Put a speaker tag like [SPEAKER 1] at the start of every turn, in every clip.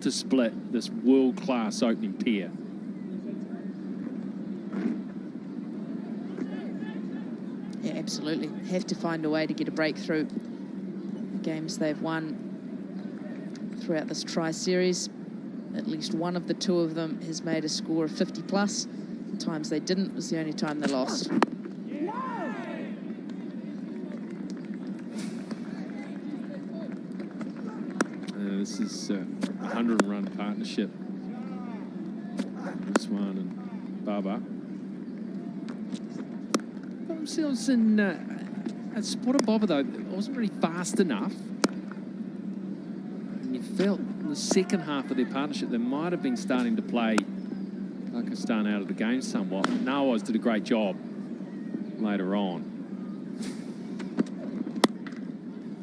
[SPEAKER 1] to split this world-class opening pair.
[SPEAKER 2] Yeah, absolutely. Have to find a way to get a breakthrough. The games they've won throughout this tri-series, at least one of the two of them has made a score of 50 plus. The times they didn't was the only time they lost.
[SPEAKER 1] This is a 100-run partnership. This one and Baba. Got themselves in a spot of Baba, though. It wasn't really fast enough. And you felt in the second half of their partnership they might have been starting to play Pakistan out of the game somewhat. Nawaz did a great job later on.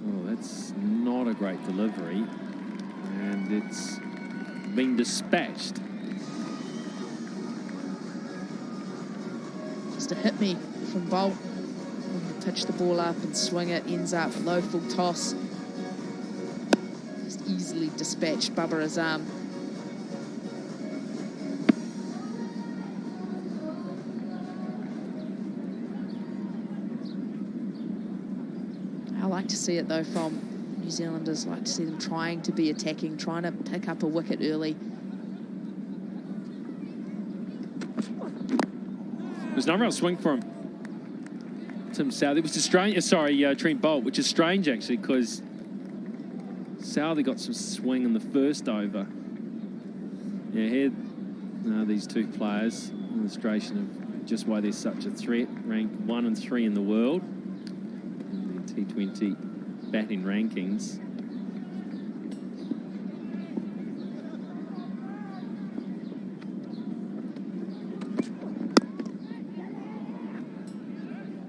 [SPEAKER 1] Oh, that's not a great delivery. And it's been dispatched.
[SPEAKER 2] Just a hit me from Bolt. Pitch the ball up and swing it, ends up low full toss. Just easily dispatched Babar Azam. I like to see it though from New Zealanders. Like to see them trying to be attacking, trying to pick up a wicket early.
[SPEAKER 1] There's no real swing for him. Tim Southey, which is strange. Sorry, Trent Bolt, which is strange actually, because Southey got some swing in the first over. Yeah, here these two players, illustration of just why they're such a threat. Ranked 1 and 3 in the world in the T20 batting rankings.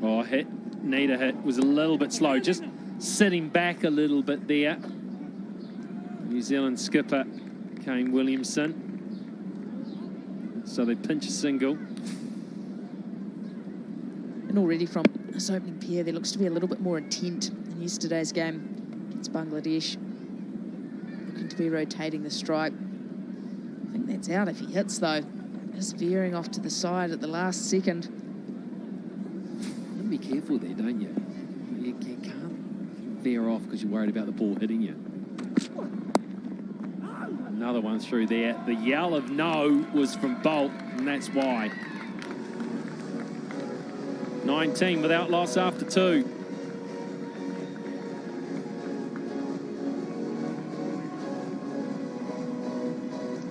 [SPEAKER 1] Oh, hit. Need a hit. Was a little bit slow. Just sitting back a little bit there. New Zealand skipper, Kane Williamson. So they pinch a single.
[SPEAKER 2] And already from this opening pair, there looks to be a little bit more intent in yesterday's game against Bangladesh. Looking to be rotating the strike. I think that's out if he hits, though. Just veering off to the side at the last second.
[SPEAKER 1] Be careful there, don't you? You can't veer off because you're worried about the ball hitting you. Another one through there. The yell of no was from Bolt, and that's why. 19 without loss after 2.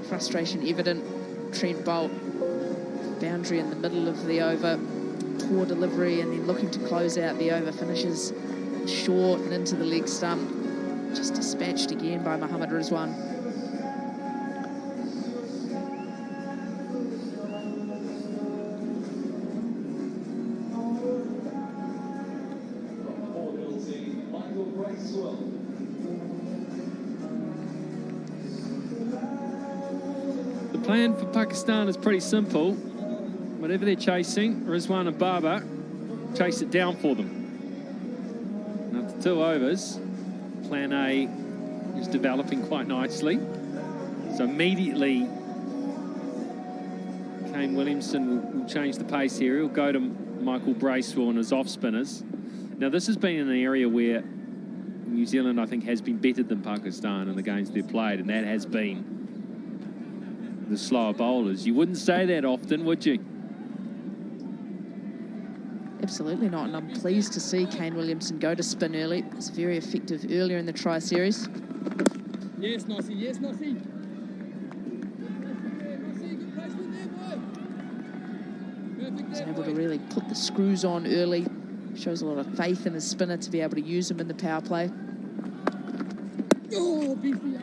[SPEAKER 2] Frustration evident. Trent Bolt, boundary in the middle of the over. Poor delivery, and then looking to close out the over, finishes short and into the leg stump. Just dispatched again by Mohammad Rizwan.
[SPEAKER 1] The plan for Pakistan is pretty simple. Whatever they're chasing, Rizwan and Baba chase it down for them. And after 2 overs, plan A is developing quite nicely. So immediately, Kane Williamson will change the pace here. He'll go to Michael Bracewell and his off-spinners. Now, this has been an area where New Zealand, I think, has been better than Pakistan in the games they've played, and that has been the slower bowlers. You wouldn't say that often, would you?
[SPEAKER 2] Absolutely not, and I'm pleased to see Kane Williamson go to spin early. It was very effective earlier in the tri-series.
[SPEAKER 3] Yes, Nossie, yes, Nossie.
[SPEAKER 2] He's able to really put the screws on early. Shows a lot of faith in his spinner to be able to use him in the power play.
[SPEAKER 3] Oh, beefy.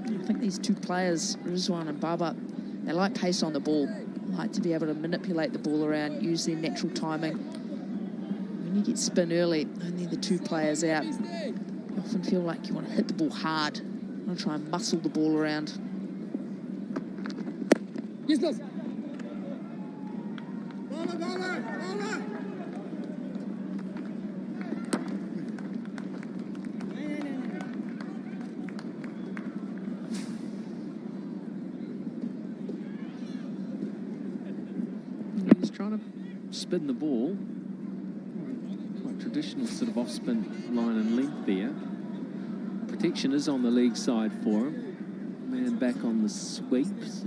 [SPEAKER 2] I think these two players, Rizwan and Baba, they like pace on the ball. Like to be able to manipulate the ball around, use their natural timing. When you get spin early, only the two players out, you often feel like you want to hit the ball hard. You want to try and muscle the ball around.
[SPEAKER 3] Yes, yes.
[SPEAKER 1] trying to spin the ball. Quite traditional sort of off-spin line and length there. Protection is on the leg side for him. Man back on the sweep, so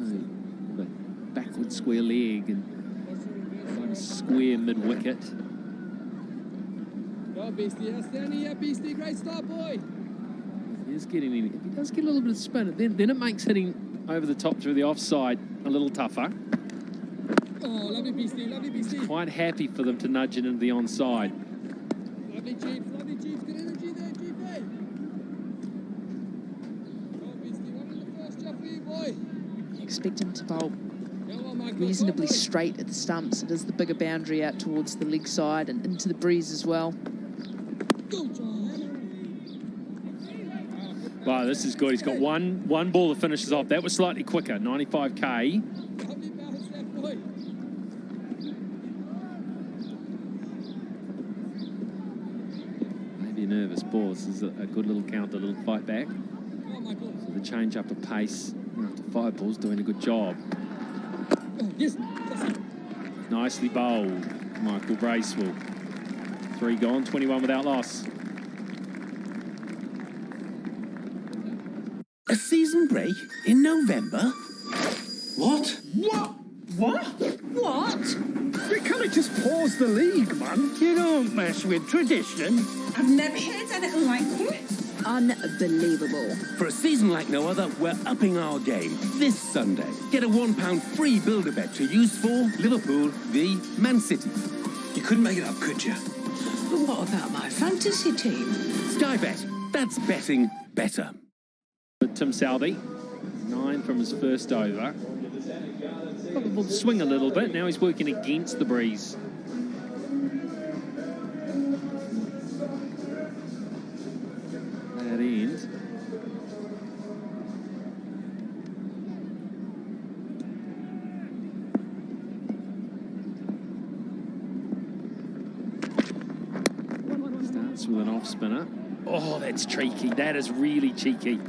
[SPEAKER 1] the backward square leg and quite a square mid-wicket.
[SPEAKER 3] Go, Beastie. Outstanding, yeah, Beastie. Great start, boy.
[SPEAKER 1] If he does get a little bit of spin, then it makes hitting over the top through the offside a little tougher.
[SPEAKER 3] Oh, lovely Beastie, lovely Beastie.
[SPEAKER 1] Quite happy for them to nudge it into the onside.
[SPEAKER 3] Lovely Chiefs, lovely Chiefs. Good energy there, Chief. Go, Beastie. One in the first job for you, boy.
[SPEAKER 2] Expect him to bowl
[SPEAKER 3] Go on, Michael.
[SPEAKER 2] reasonably
[SPEAKER 3] Go, boy.
[SPEAKER 2] straight at the stumps. It is the bigger boundary out towards the leg side and into the breeze as well.
[SPEAKER 3] Go, John.
[SPEAKER 1] Wow, this is good. He's got one ball that finishes off. That was slightly quicker, 95k.
[SPEAKER 3] Lovely bounce there, boy.
[SPEAKER 1] Maybe a nervous ball. This is a good little counter, a little fight back.
[SPEAKER 3] Go on, Michael.
[SPEAKER 1] So the change up of pace after 5 balls, doing a good job.
[SPEAKER 3] Oh, yes, that's it.
[SPEAKER 1] Nicely bowled, Michael Bracewell. 3 gone, 21 without loss.
[SPEAKER 4] A season break in November? What?
[SPEAKER 5] What?
[SPEAKER 6] We can't just pause the league, man.
[SPEAKER 5] You don't mess with tradition.
[SPEAKER 7] I've never heard anything like it.
[SPEAKER 2] Unbelievable.
[SPEAKER 4] For a season like no other, we're upping our game this Sunday. Get a £1 free builder bet to use for Liverpool v Man City.
[SPEAKER 6] You couldn't make it up, could you?
[SPEAKER 7] But what about my fantasy team?
[SPEAKER 4] Sky Bet. That's betting better.
[SPEAKER 1] Tim Southey, 9 from his first over. Got the ball to swing a little bit. Now he's working against the breeze. That end. Starts with an off spinner. Oh, that's cheeky. That is really cheeky.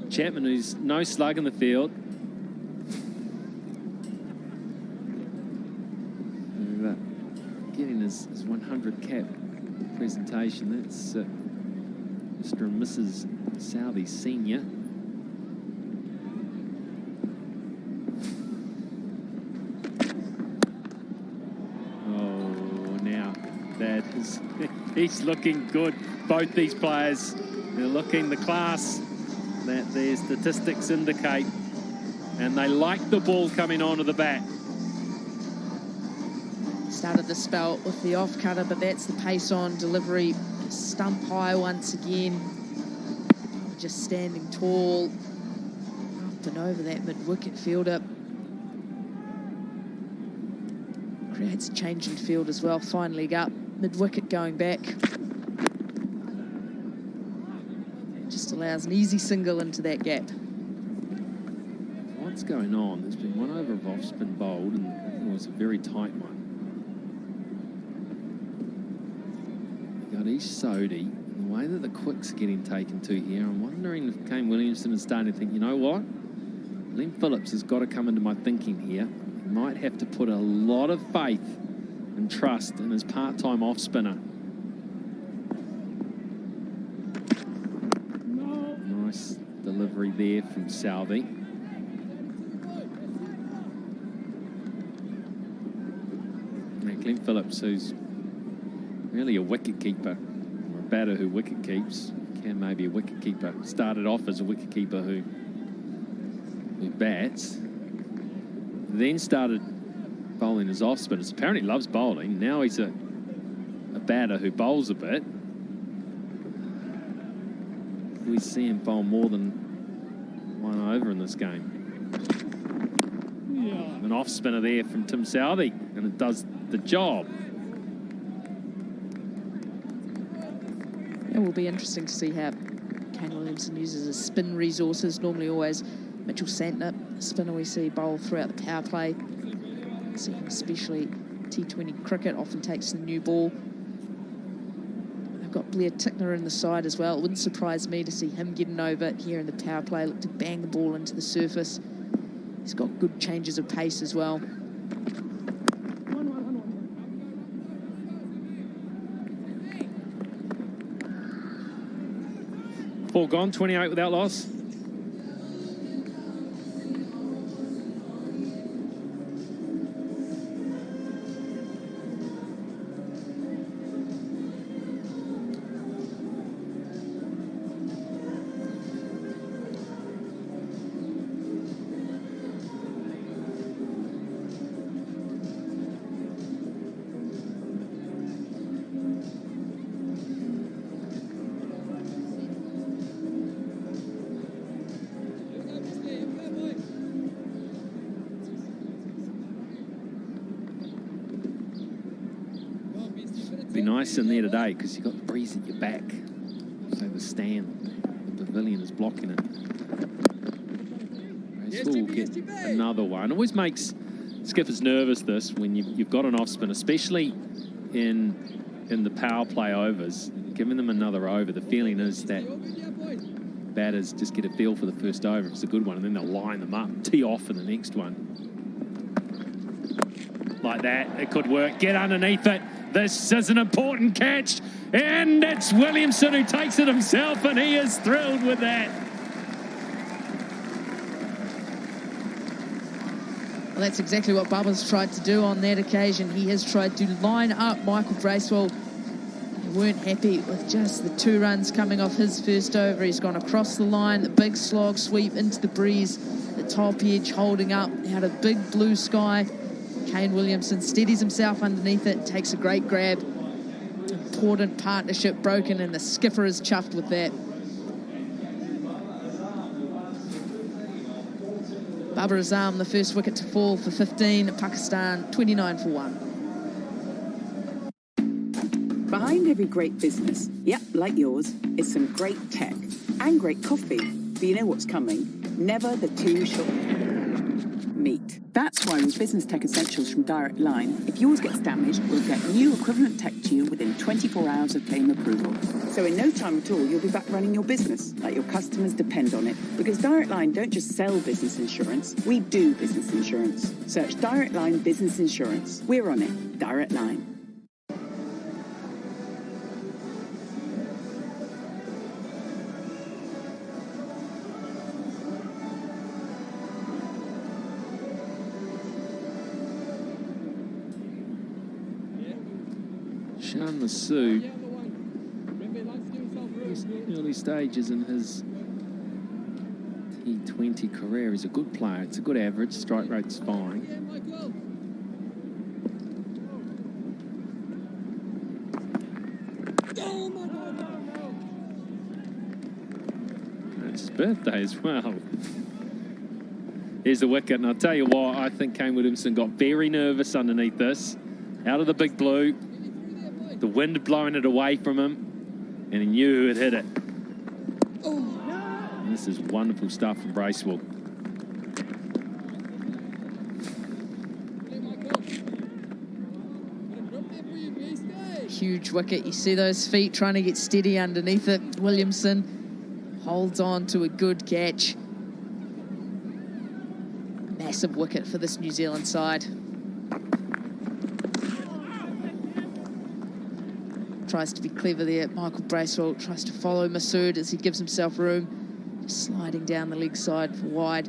[SPEAKER 1] Chapman, who's no slug in the field. Getting his 100 cap presentation. That's Mr. and Mrs. Southey Senior. Oh, now that is, he's looking good. Both these players, they're looking the class that their statistics indicate, and they like the ball coming onto the bat.
[SPEAKER 2] Started the spell with the off cutter, but that's the pace on delivery. Stump high once again. Just standing tall. Up and over that mid-wicket fielder. Creates a change in field as well. Fine leg up. Mid-wicket going back. Just allows an easy single into that gap.
[SPEAKER 1] What's going on? There's been one over of off-spin bowled, and it was a very tight one. You got Ish Sodhi, and the way that the quicks are getting taken to here, I'm wondering if Kane Williamson is starting to think, you know what? Len Phillips has got to come into my thinking here. He might have to put a lot of faith and trust in his part-time off-spinner. Nice delivery there from Southey. Now Glenn Phillips, who's really a wicket keeper, or a batter who wicket keeps, can maybe a wicket keeper. Started off as a wicket keeper who bats, then started bowling as off spinners. Apparently loves bowling. Now he's a batter who bowls a bit. We see him bowl more than one over in this game. An off spinner there from Tim Southey, and it does the job.
[SPEAKER 2] It will be interesting to see how Kane Williamson uses his spin resources. Normally always Mitchell Santner, a spinner we see bowl throughout the power play. See him especially T20 cricket, often takes the new ball. They've got Blair Tickner in the side as well. It wouldn't surprise me to see him getting over here in the power play, look to bang the ball into the surface. He's got good changes of pace as well.
[SPEAKER 1] Ball gone, 28 without loss. Be nice in there today because you've got the breeze at your back. So the stand, the pavilion is blocking it. We'll get another one. It always makes skippers nervous this when you've got an off spin, especially in the power play overs. Giving them another over, the feeling is that batters just get a feel for the first over. It's a good one, and then they'll line them up, tee off for the next one. Like that, it could work. Get underneath it. This is an important catch, and it's Williamson who takes it himself, and he is thrilled with that.
[SPEAKER 2] Well, that's exactly what Bubba's tried to do on that occasion. He has tried to line up Michael Bracewell. They weren't happy with just the 2 runs coming off his first over. He's gone across the line, the big slog sweep into the breeze, the top edge holding up out of big blue sky. Kane Williamson steadies himself underneath it, takes a great grab. Important partnership broken, and the skipper is chuffed with that. Babar Azam, the first wicket to fall for 15. Pakistan, 29 for 1.
[SPEAKER 8] Behind every great business, yep, like yours, is some great tech and great coffee. But you know what's coming? Never the two shall meet. That's why with Business Tech Essentials from Direct Line, if yours gets damaged, we'll get new equivalent tech to you within 24 hours of claim approval. So in no time at all, you'll be back running your business, like your customers depend on it. Because Direct Line don't just sell business insurance, we do business insurance. Search Direct Line Business Insurance. We're on it. Direct Line.
[SPEAKER 1] Shan Masood, early stages in his T20 career. He's a good player. It's a good average. Strike rate's fine. It's his birthday as well. Here's the wicket, and I'll tell you what, I think Kane Williamson got very nervous underneath this. Out of the big blue. The wind blowing it away from him, and he knew who had hit it. And this is wonderful stuff from Bracewell.
[SPEAKER 2] Huge wicket. You see those feet trying to get steady underneath it. Williamson holds on to a good catch. Massive wicket for this New Zealand side. Tries to be clever there. Michael Bracewell tries to follow Masood as he gives himself room. Just sliding down the leg side for wide.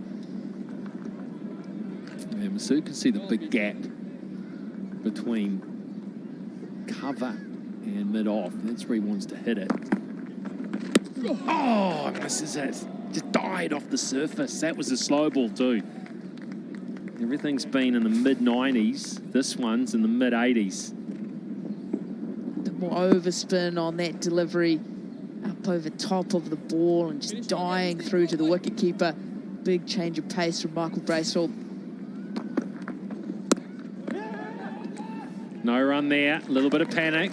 [SPEAKER 1] Yeah, Masood can see the big gap between cover and mid-off. That's where he wants to hit it. Oh, misses it. Just died off the surface. That was a slow ball too. Everything's been in the mid-90s. This one's in the mid-80s.
[SPEAKER 2] More overspin on that delivery up over top of the ball and just dying through to the wicketkeeper. Big change of pace from Michael Bracewell.
[SPEAKER 1] No run there, a little bit of panic.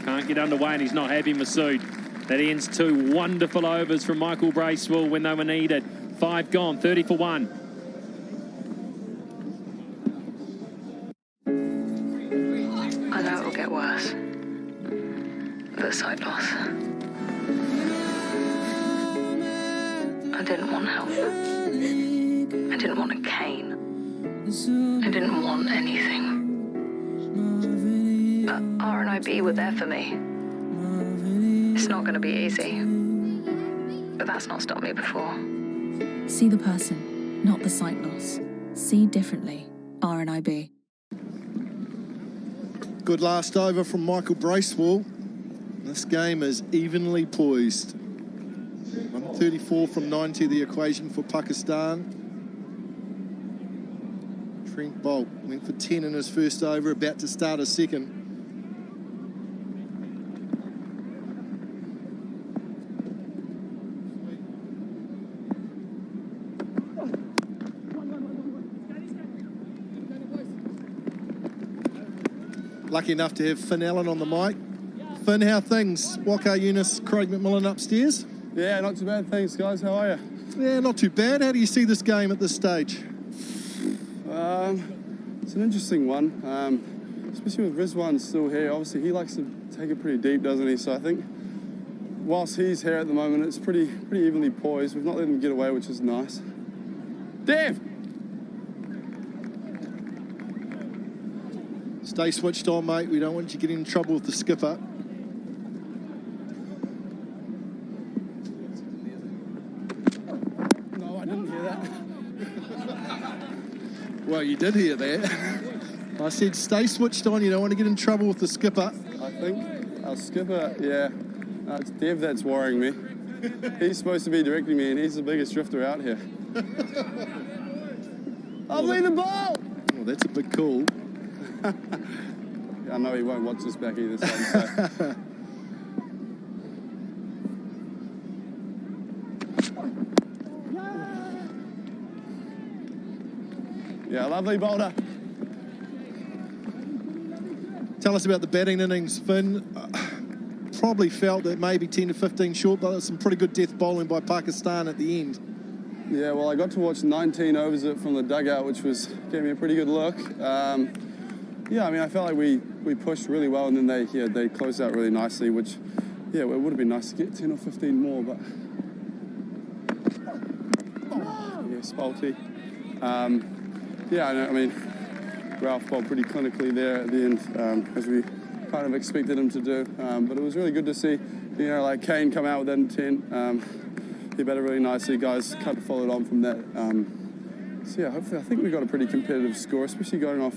[SPEAKER 1] Can't get underway, and he's not happy, Masood. That ends 2 wonderful overs from Michael Bracewell when they were needed. 5 gone, 30 for 1.
[SPEAKER 9] I know it'll get worse. the sight loss. I didn't want help. I didn't want a cane. I didn't want anything. But R&IB were there for me. It's not going to be easy. But that's not stopped me before.
[SPEAKER 10] See the person, not the sight loss. See differently. R&IB.
[SPEAKER 11] Good last over from Michael Bracewell. This game is evenly poised. 134 from 90, the equation for Pakistan. Trent Boult went for 10 in his first over, about to start a second. Lucky enough to have Finn Allen on the mic. Finn, how things? Waka Eunice, Craig McMillan upstairs?
[SPEAKER 12] Yeah, not too bad, thanks guys, how are you?
[SPEAKER 11] Yeah, not too bad. How do you see this game at this stage?
[SPEAKER 12] It's an interesting one, especially with Rizwan still here. Obviously he likes to take it pretty deep, doesn't he? So I think whilst he's here at the moment, it's pretty evenly poised. We've not let him get away, which is nice. Dev!
[SPEAKER 11] Stay switched on, mate. We don't want you getting in trouble with the skipper.
[SPEAKER 12] No, I didn't hear that.
[SPEAKER 11] Well, you did hear that. I said stay switched on. You don't want to get in trouble with the skipper.
[SPEAKER 12] I think our skipper, yeah. No, it's Dev that's worrying me. He's supposed to be directing me, and he's the biggest drifter out here. I'll lead the ball!
[SPEAKER 11] Oh, that's a big call.
[SPEAKER 12] I know he won't watch this back either, so. Yeah, lovely bowler.
[SPEAKER 11] Tell us about the batting innings, Finn. Probably felt that maybe 10 to 15 short, but there's some pretty good death bowling by Pakistan at the end.
[SPEAKER 12] Yeah, well, I got to watch 19 overs of it from the dugout, which gave me a pretty good look. Yeah, I mean, I felt like we pushed really well, and then they closed out really nicely, which, yeah, it would have been nice to get 10 or 15 more, but... Yeah, Spalty. Yeah, I mean, Ralph bowled pretty clinically there at the end, as we kind of expected him to do, but it was really good to see, you know, like Kane come out with that intent. He batted really nicely, guys kind of followed on from that. So yeah, hopefully, I think we got a pretty competitive score, especially going off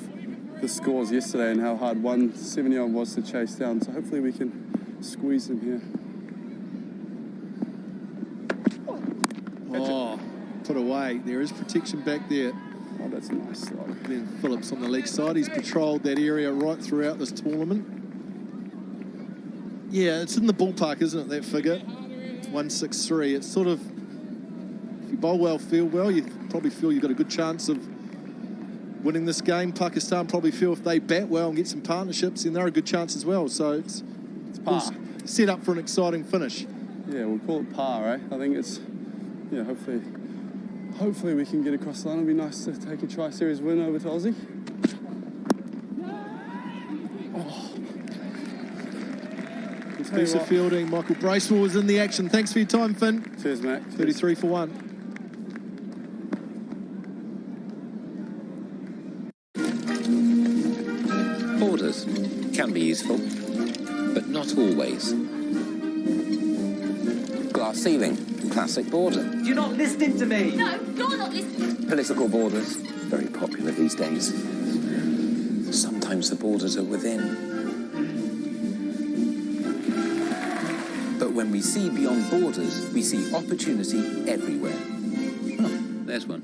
[SPEAKER 12] the scores yesterday and how hard 170-odd was to chase down. So hopefully we can squeeze them here.
[SPEAKER 11] Oh, put away. There is protection back there.
[SPEAKER 12] Oh, that's a nice slog.
[SPEAKER 11] Then Phillips on the leg side. He's patrolled that area right throughout this tournament. Yeah, it's in the ballpark, isn't it, that figure? 163. It's sort of, if you bowl well, field well, you probably feel you've got a good chance of winning this game. Pakistan probably feel if they bat well and get some partnerships, then they're a good chance as well. So it's
[SPEAKER 12] par.
[SPEAKER 11] Set up for an exciting finish.
[SPEAKER 12] Yeah, we'll call it par, right? I think it's, yeah, hopefully we can get across the line. It'll be nice to take a tri-series win over to Aussie. Oh.
[SPEAKER 11] Piece of fielding. Michael Bracewell was in the action. Thanks for your time, Finn.
[SPEAKER 12] Cheers, mate.
[SPEAKER 11] 33 for 1.
[SPEAKER 13] Borders can be useful, but not always. Glass ceiling, classic border.
[SPEAKER 14] You're not listening to me.
[SPEAKER 15] No, you're not listening.
[SPEAKER 13] Political borders, very popular these days. Sometimes the borders are within. But when we see beyond borders, we see opportunity everywhere. Oh, there's one.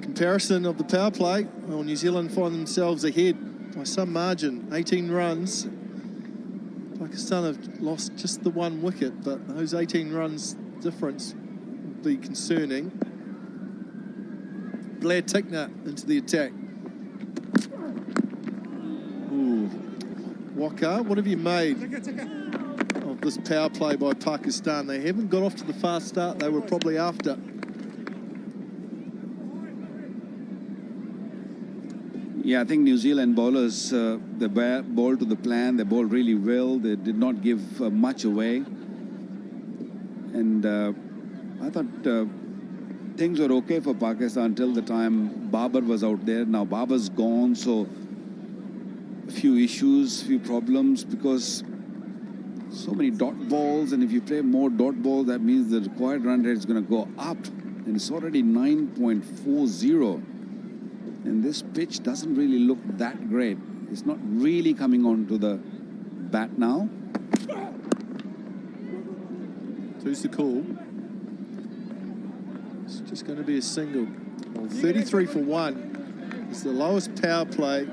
[SPEAKER 11] Comparison of the power play. Well, New Zealand find themselves ahead by some margin, 18 runs. Pakistan have lost just the one wicket, but those 18 runs difference will be concerning. Blair Tickner into the attack. Ooh. Waka, what have you made of this power play by Pakistan. They haven't got off to the fast start they were probably after.
[SPEAKER 14] Yeah, I think New Zealand bowlers, they bowled to the plan. They bowled really well. They did not give much away. And I thought things were okay for Pakistan until the time Babar was out there. Now Babar's gone, so a few issues, few problems, because so many dot balls, and if you play more dot balls, that means the required run rate is going to go up, and it's already 9.40. And this pitch doesn't really look that great. It's not really coming onto the bat now.
[SPEAKER 11] Who's the call? It's just going to be a single. Well, 33 for 1 is the lowest power play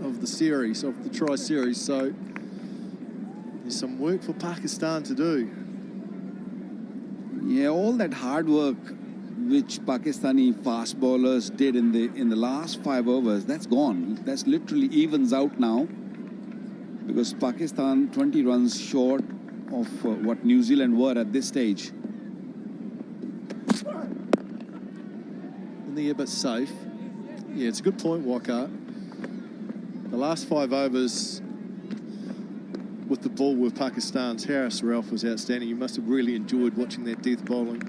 [SPEAKER 11] of the series, of the tri-series. So there's some work for Pakistan to do.
[SPEAKER 14] Yeah, all that hard work which Pakistani fast bowlers did in the last 5 overs, that's gone. That's literally evens out now, because Pakistan 20 runs short of what New Zealand were at this stage.
[SPEAKER 11] In the air, but safe. Yeah, it's a good point, Walker. The last 5 overs with the ball with Pakistan's Harris Ralph was outstanding. You must have really enjoyed watching that death bowling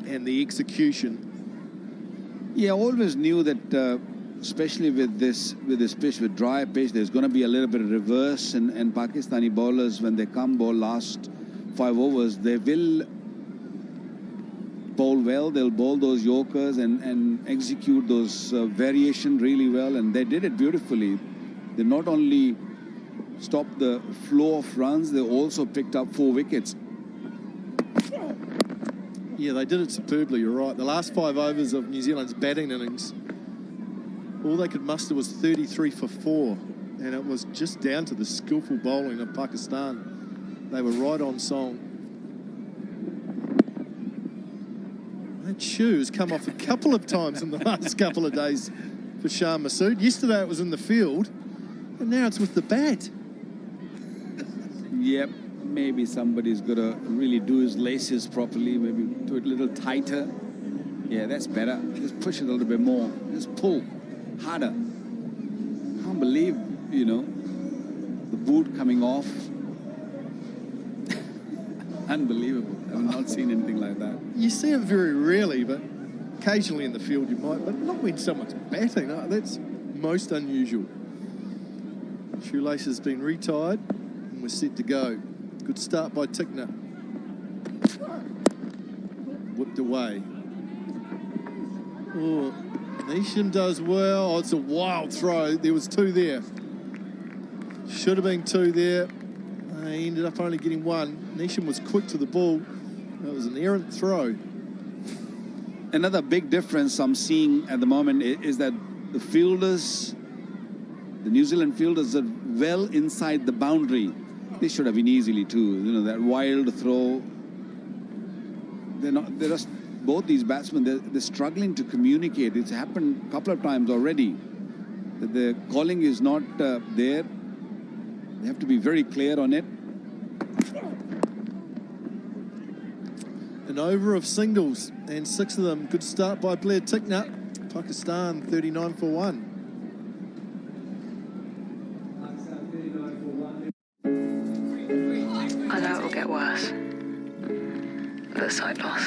[SPEAKER 11] and the execution.
[SPEAKER 14] Yeah, I always knew that, especially with this pitch, with dry pitch, there's going to be a little bit of reverse, and Pakistani bowlers, when they come bowl last 5 overs, they will bowl well. They'll bowl those yorkers and execute those variation really well, and they did it beautifully. They not only stopped the flow of runs, they also picked up 4 wickets.
[SPEAKER 11] Yeah, they did it superbly, you're right. The last 5 overs of New Zealand's batting innings, all they could muster was 33 for 4, and it was just down to the skillful bowling of Pakistan. They were right on song. That shoe has come off a couple of times in the last couple of days for Shah Massoud. Yesterday it was in the field, and now it's with the bat.
[SPEAKER 14] Yep, maybe somebody's got to really do his laces properly, maybe do it a little tighter. Yeah, that's better. Just push it a little bit more. Just pull harder. Can't believe, the boot coming off. Unbelievable. I've not seen anything like that.
[SPEAKER 11] You see it very rarely, but occasionally in the field you might, but not when someone's batting. No, that's most unusual. Shoelace has been retied, and we're set to go. Good start by Tickner. Whipped away. Oh, Neesham does well. Oh, it's a wild throw. There was 2 there. Should have been 2 there. He ended up only getting 1. Neesham was quick to the ball. That was an errant throw.
[SPEAKER 14] Another big difference I'm seeing at the moment is that the fielders, the New Zealand fielders, are well inside the boundary. This should have been easily too. That wild throw. They're just, both these batsmen, they're struggling to communicate. It's happened a couple of times already. The calling is not there. They have to be very clear on it.
[SPEAKER 11] An over of singles and 6 of them. Good start by Blair Tickner. Pakistan 39 for 1.
[SPEAKER 9] I know it'll get worse. The sight loss.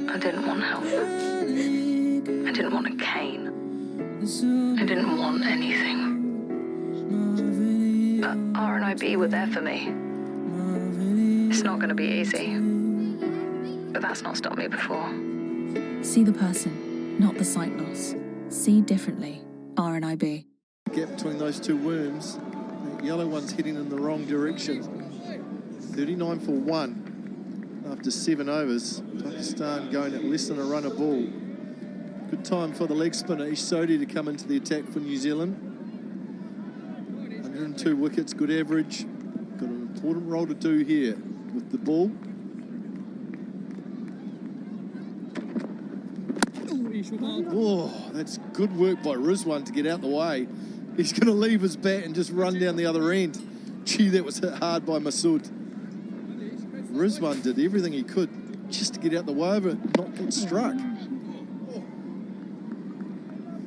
[SPEAKER 9] I didn't want help. I didn't want a cane. I didn't want anything. But R&IB were there for me. It's not going to be easy. But that's not stopped me before.
[SPEAKER 10] See the person, not the sight loss. See differently. R&IB.
[SPEAKER 11] Gap between those 2 worms. The yellow one's heading in the wrong direction. 39 for 1 after 7 overs. Pakistan going at less than a run a ball. Good time for the leg spinner Ish Sodhi to come into the attack for New Zealand. 102 wickets, good average. Got an important role to do here with the ball. Oh, that's good work by Rizwan to get out the way. He's going to leave his bat and just run down the other end. Gee, that was hit hard by Masood. Rizwan did everything he could just to get out the way of it, not get struck.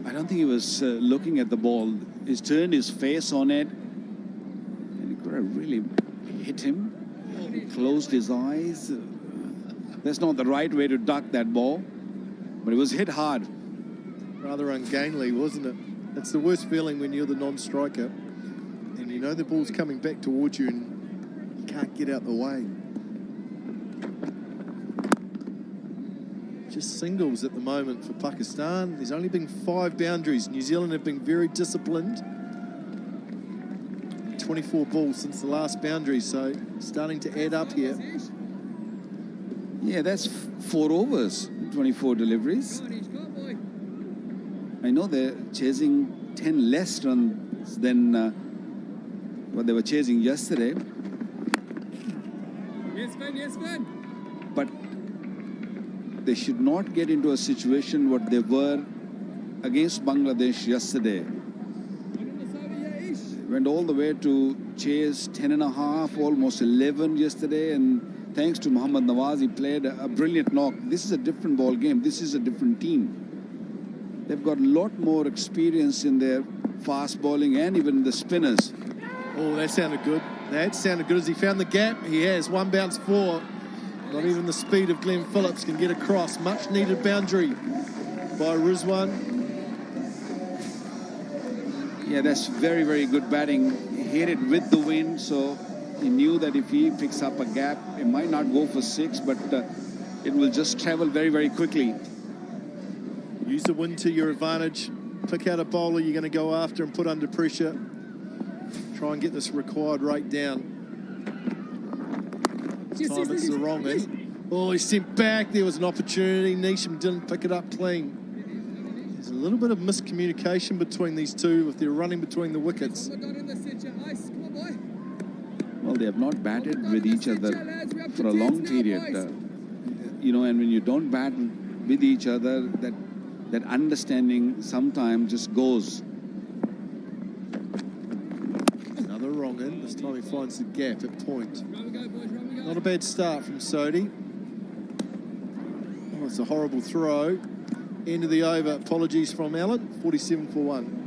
[SPEAKER 14] I don't think he was looking at the ball. He's turned his face on it, and he could have really hit him. He closed his eyes. That's not the right way to duck that ball, but it was hit hard.
[SPEAKER 11] Rather ungainly, wasn't it? It's the worst feeling when you're the non-striker and you know the ball's coming back towards you and you can't get out the way. Just singles at the moment for Pakistan. There's only been 5 boundaries. New Zealand have been very disciplined. 24 balls since the last boundary, so starting to add up here.
[SPEAKER 14] Yeah, that's 4 overs, 24 deliveries. I know they're chasing 10 less runs than what they were chasing yesterday.
[SPEAKER 3] Yes, man.
[SPEAKER 14] But they should not get into a situation what they were against Bangladesh yesterday. Went all the way to chase 10.5, almost 11 yesterday, and thanks to Mohammad Nawaz, he played a brilliant knock. This is a different ball game. This is a different team. They've got a lot more experience in their fast bowling and even the spinners.
[SPEAKER 11] Oh, that sounded good. That sounded good as he found the gap. He has 1 bounce 4. Not even the speed of Glenn Phillips can get across. Much needed boundary by Rizwan.
[SPEAKER 14] Yeah, that's very, very good batting. He hit it with the wind, so he knew that if he picks up a gap, it might not go for 6, but it will just travel very, very quickly.
[SPEAKER 11] Use the wind to your advantage. Pick out a bowler you're going to go after and put under pressure. Try and get this required rate down. This time it's the wrong end. Oh, he sent back. There was an opportunity. Neesham didn't pick it up clean. There's a little bit of miscommunication between these two if they're running between the wickets.
[SPEAKER 14] Well, they have not batted with each other for a long period. You know, and when you don't bat with each other, that understanding sometimes just goes.
[SPEAKER 11] Another wrong end. This time he finds the gap at point. Not a bad start from Sodhi. Oh, it's a horrible throw. End of the over. Apologies from Alan. 47 for 1.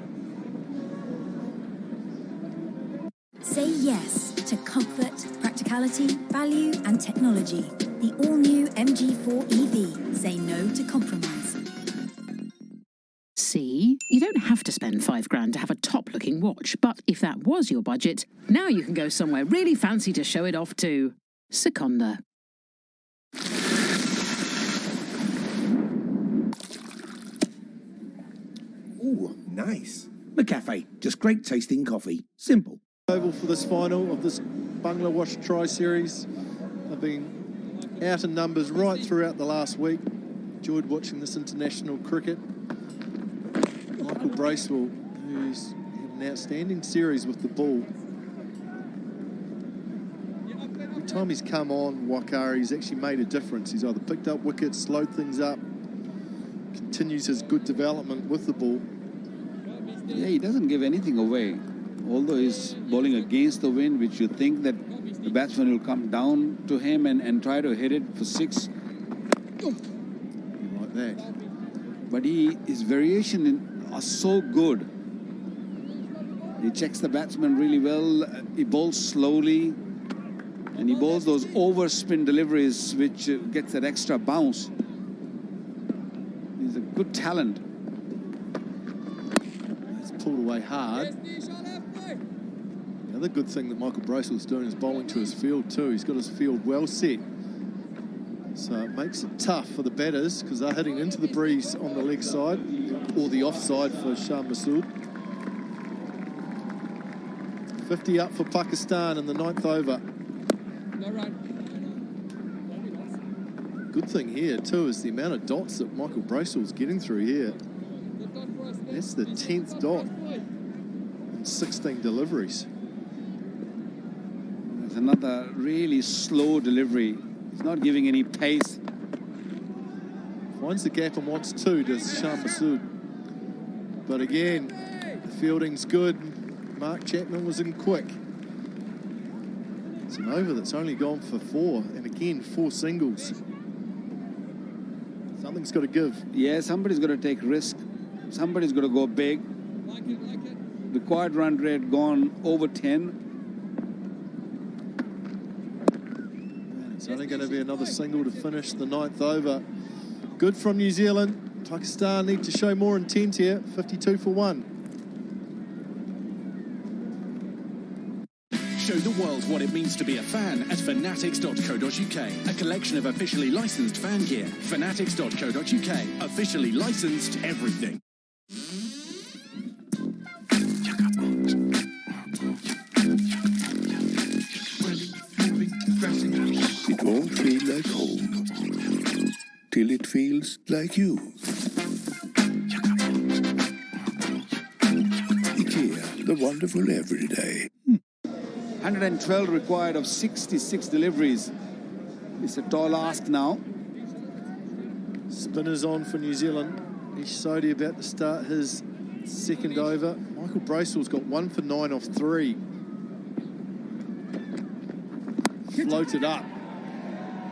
[SPEAKER 15] Say yes to comfort, practicality, value and technology. The all-new MG4 EV. Say no to compromise.
[SPEAKER 16] See, you don't have to spend $5,000 to have a top-looking watch, but if that was your budget, now you can go somewhere really fancy to show it off to. Seconda.
[SPEAKER 17] Ooh, nice. McCafe, just great tasting coffee. Simple.
[SPEAKER 11] Oval for this final of this Bangladesh Tri-Series. I've been out in numbers right throughout the last week. Enjoyed watching this international cricket. Michael Bracewell, who's had an outstanding series with the ball. Every time he's come on, Wakari, he's actually made a difference. He's either picked up wickets, slowed things up, continues his good development with the ball.
[SPEAKER 14] Yeah, he doesn't give anything away. Although he's bowling against the wind, which you think that the batsman will come down to him and try to hit it for 6.
[SPEAKER 11] Like that.
[SPEAKER 14] But his variation are so good. He checks the batsman really well. He bowls slowly. And he bowls those overspin deliveries, which gets that extra bounce. He's a good talent.
[SPEAKER 11] It's pulled away hard. The other good thing that Michael Bracewell's doing is bowling to his field too. He's got his field well set. So it makes it tough for the batters because they're hitting into the breeze on the leg side or the offside for Shah Masood. 50 up for Pakistan in the 9th over. Good thing here too is the amount of dots that Michael Bracewell's getting through here. That's the 10th dot in 16 deliveries.
[SPEAKER 14] There's another really slow delivery. He's not giving any pace.
[SPEAKER 11] Finds the gap and wants 2, does Shah Masood. But again, Fielding's good. Mark Chapman was in quick. It's an over that's only gone for 4, and again, 4 singles. Something's got to give.
[SPEAKER 14] Yeah, somebody's got to take risk. Somebody's got to go big. Required run rate gone over 10.
[SPEAKER 11] And it's only going to be another single to finish the 9th over. Good from New Zealand. Pakistan need to show more intent here. 52 for 1.
[SPEAKER 18] Show the world what it means to be a fan at fanatics.co.uk. A collection of officially licensed fan gear. Fanatics.co.uk. Officially licensed everything.
[SPEAKER 17] It won't feel like home till it feels like you. IKEA, the wonderful everyday.
[SPEAKER 14] 112 required of 66 deliveries. It's a tall ask now.
[SPEAKER 11] Spinners on for New Zealand. Ish Sodhi about to start his second over. Michael Bracewell's got 1 for 9 off 3. Floated up.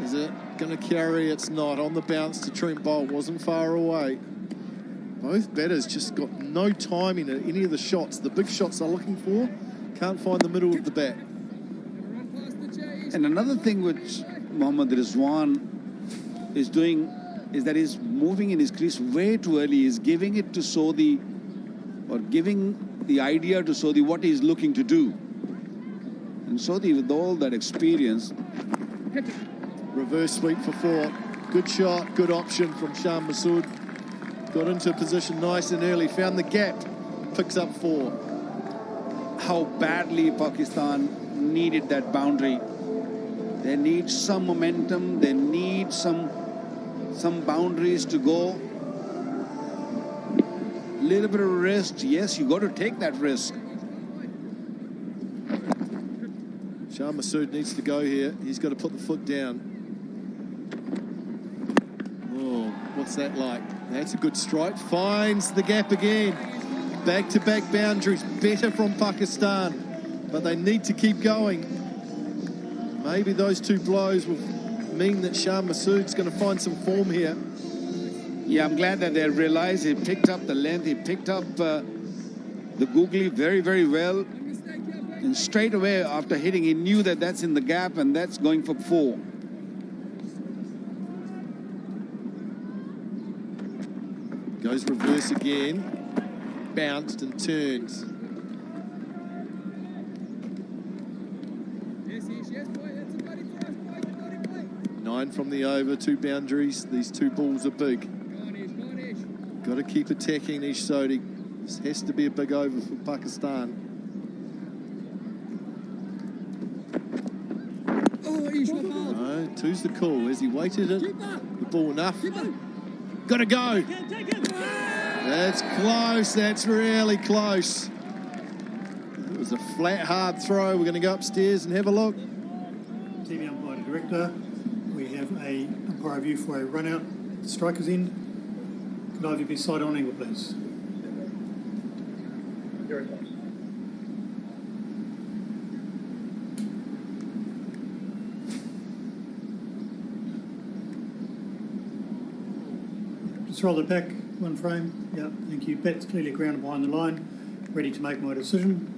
[SPEAKER 11] Is it going to carry? It's not. On the bounce to Trent Bolt. Wasn't far away. Both batters just got no timing at any of the shots. The big shots they're looking for. Can't find the middle of the bat.
[SPEAKER 14] And another thing which Mohammad Rizwan is doing is that he's moving in his crease way too early. He's giving it to Sodhi, or giving the idea to Sodhi what he's looking to do. And Sodhi, with all that experience...
[SPEAKER 11] Reverse sweep for 4. Good shot, good option from Shah Masood. Got into a position nice and early, found the gap, picks up 4.
[SPEAKER 14] How badly Pakistan needed that boundary. They need some momentum, they need some boundaries to go. Little bit of risk, yes, you got to take that risk.
[SPEAKER 11] Shah Masood needs to go here. He's got to put the foot down. Oh, what's that like? That's a good strike. Finds the gap again. Back-to-back boundaries. Better from Pakistan. But they need to keep going. Maybe those 2 blows will mean that Shah Masood's going to find some form here.
[SPEAKER 14] Yeah, I'm glad that they realized he picked up the length. He picked up the googly very, very well. And straight away after hitting, he knew that that's in the gap and that's going for 4.
[SPEAKER 11] Goes reverse again. Bounced and turns. 9 from the over, 2 boundaries. These 2 balls are big. Got to keep attacking Ish Sodhi. This has to be a big over for Pakistan. No, 2's the call. Has he weighted it? The ball enough? Got to go. That's close. That's really close. It was a flat, hard throw. We're going to go upstairs and have a look.
[SPEAKER 19] TV umpire director. We have a umpire view for a run out at the striker's end. Could either be side on angle, please? Very close. Just roll it back 1 frame. Yeah, thank you. Bat's clearly grounded behind the line. Ready to make my decision.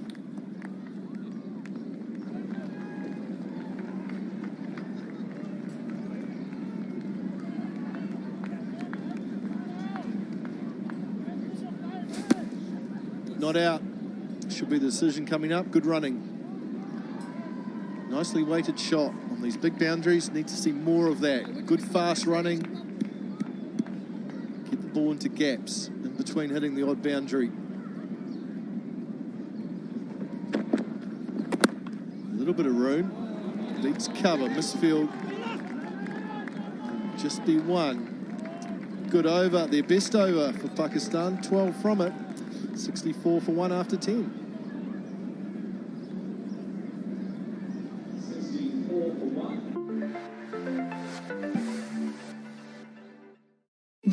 [SPEAKER 11] Not out. Should be the decision coming up. Good running. Nicely weighted shot on these big boundaries. Need to see more of that. Good fast running. Get the ball into gaps in between hitting the odd boundary. A little bit of room. Beats cover. Misfield. Just be 1. Good over. Their best over for Pakistan. 12 from it. 64 for 1 after 10.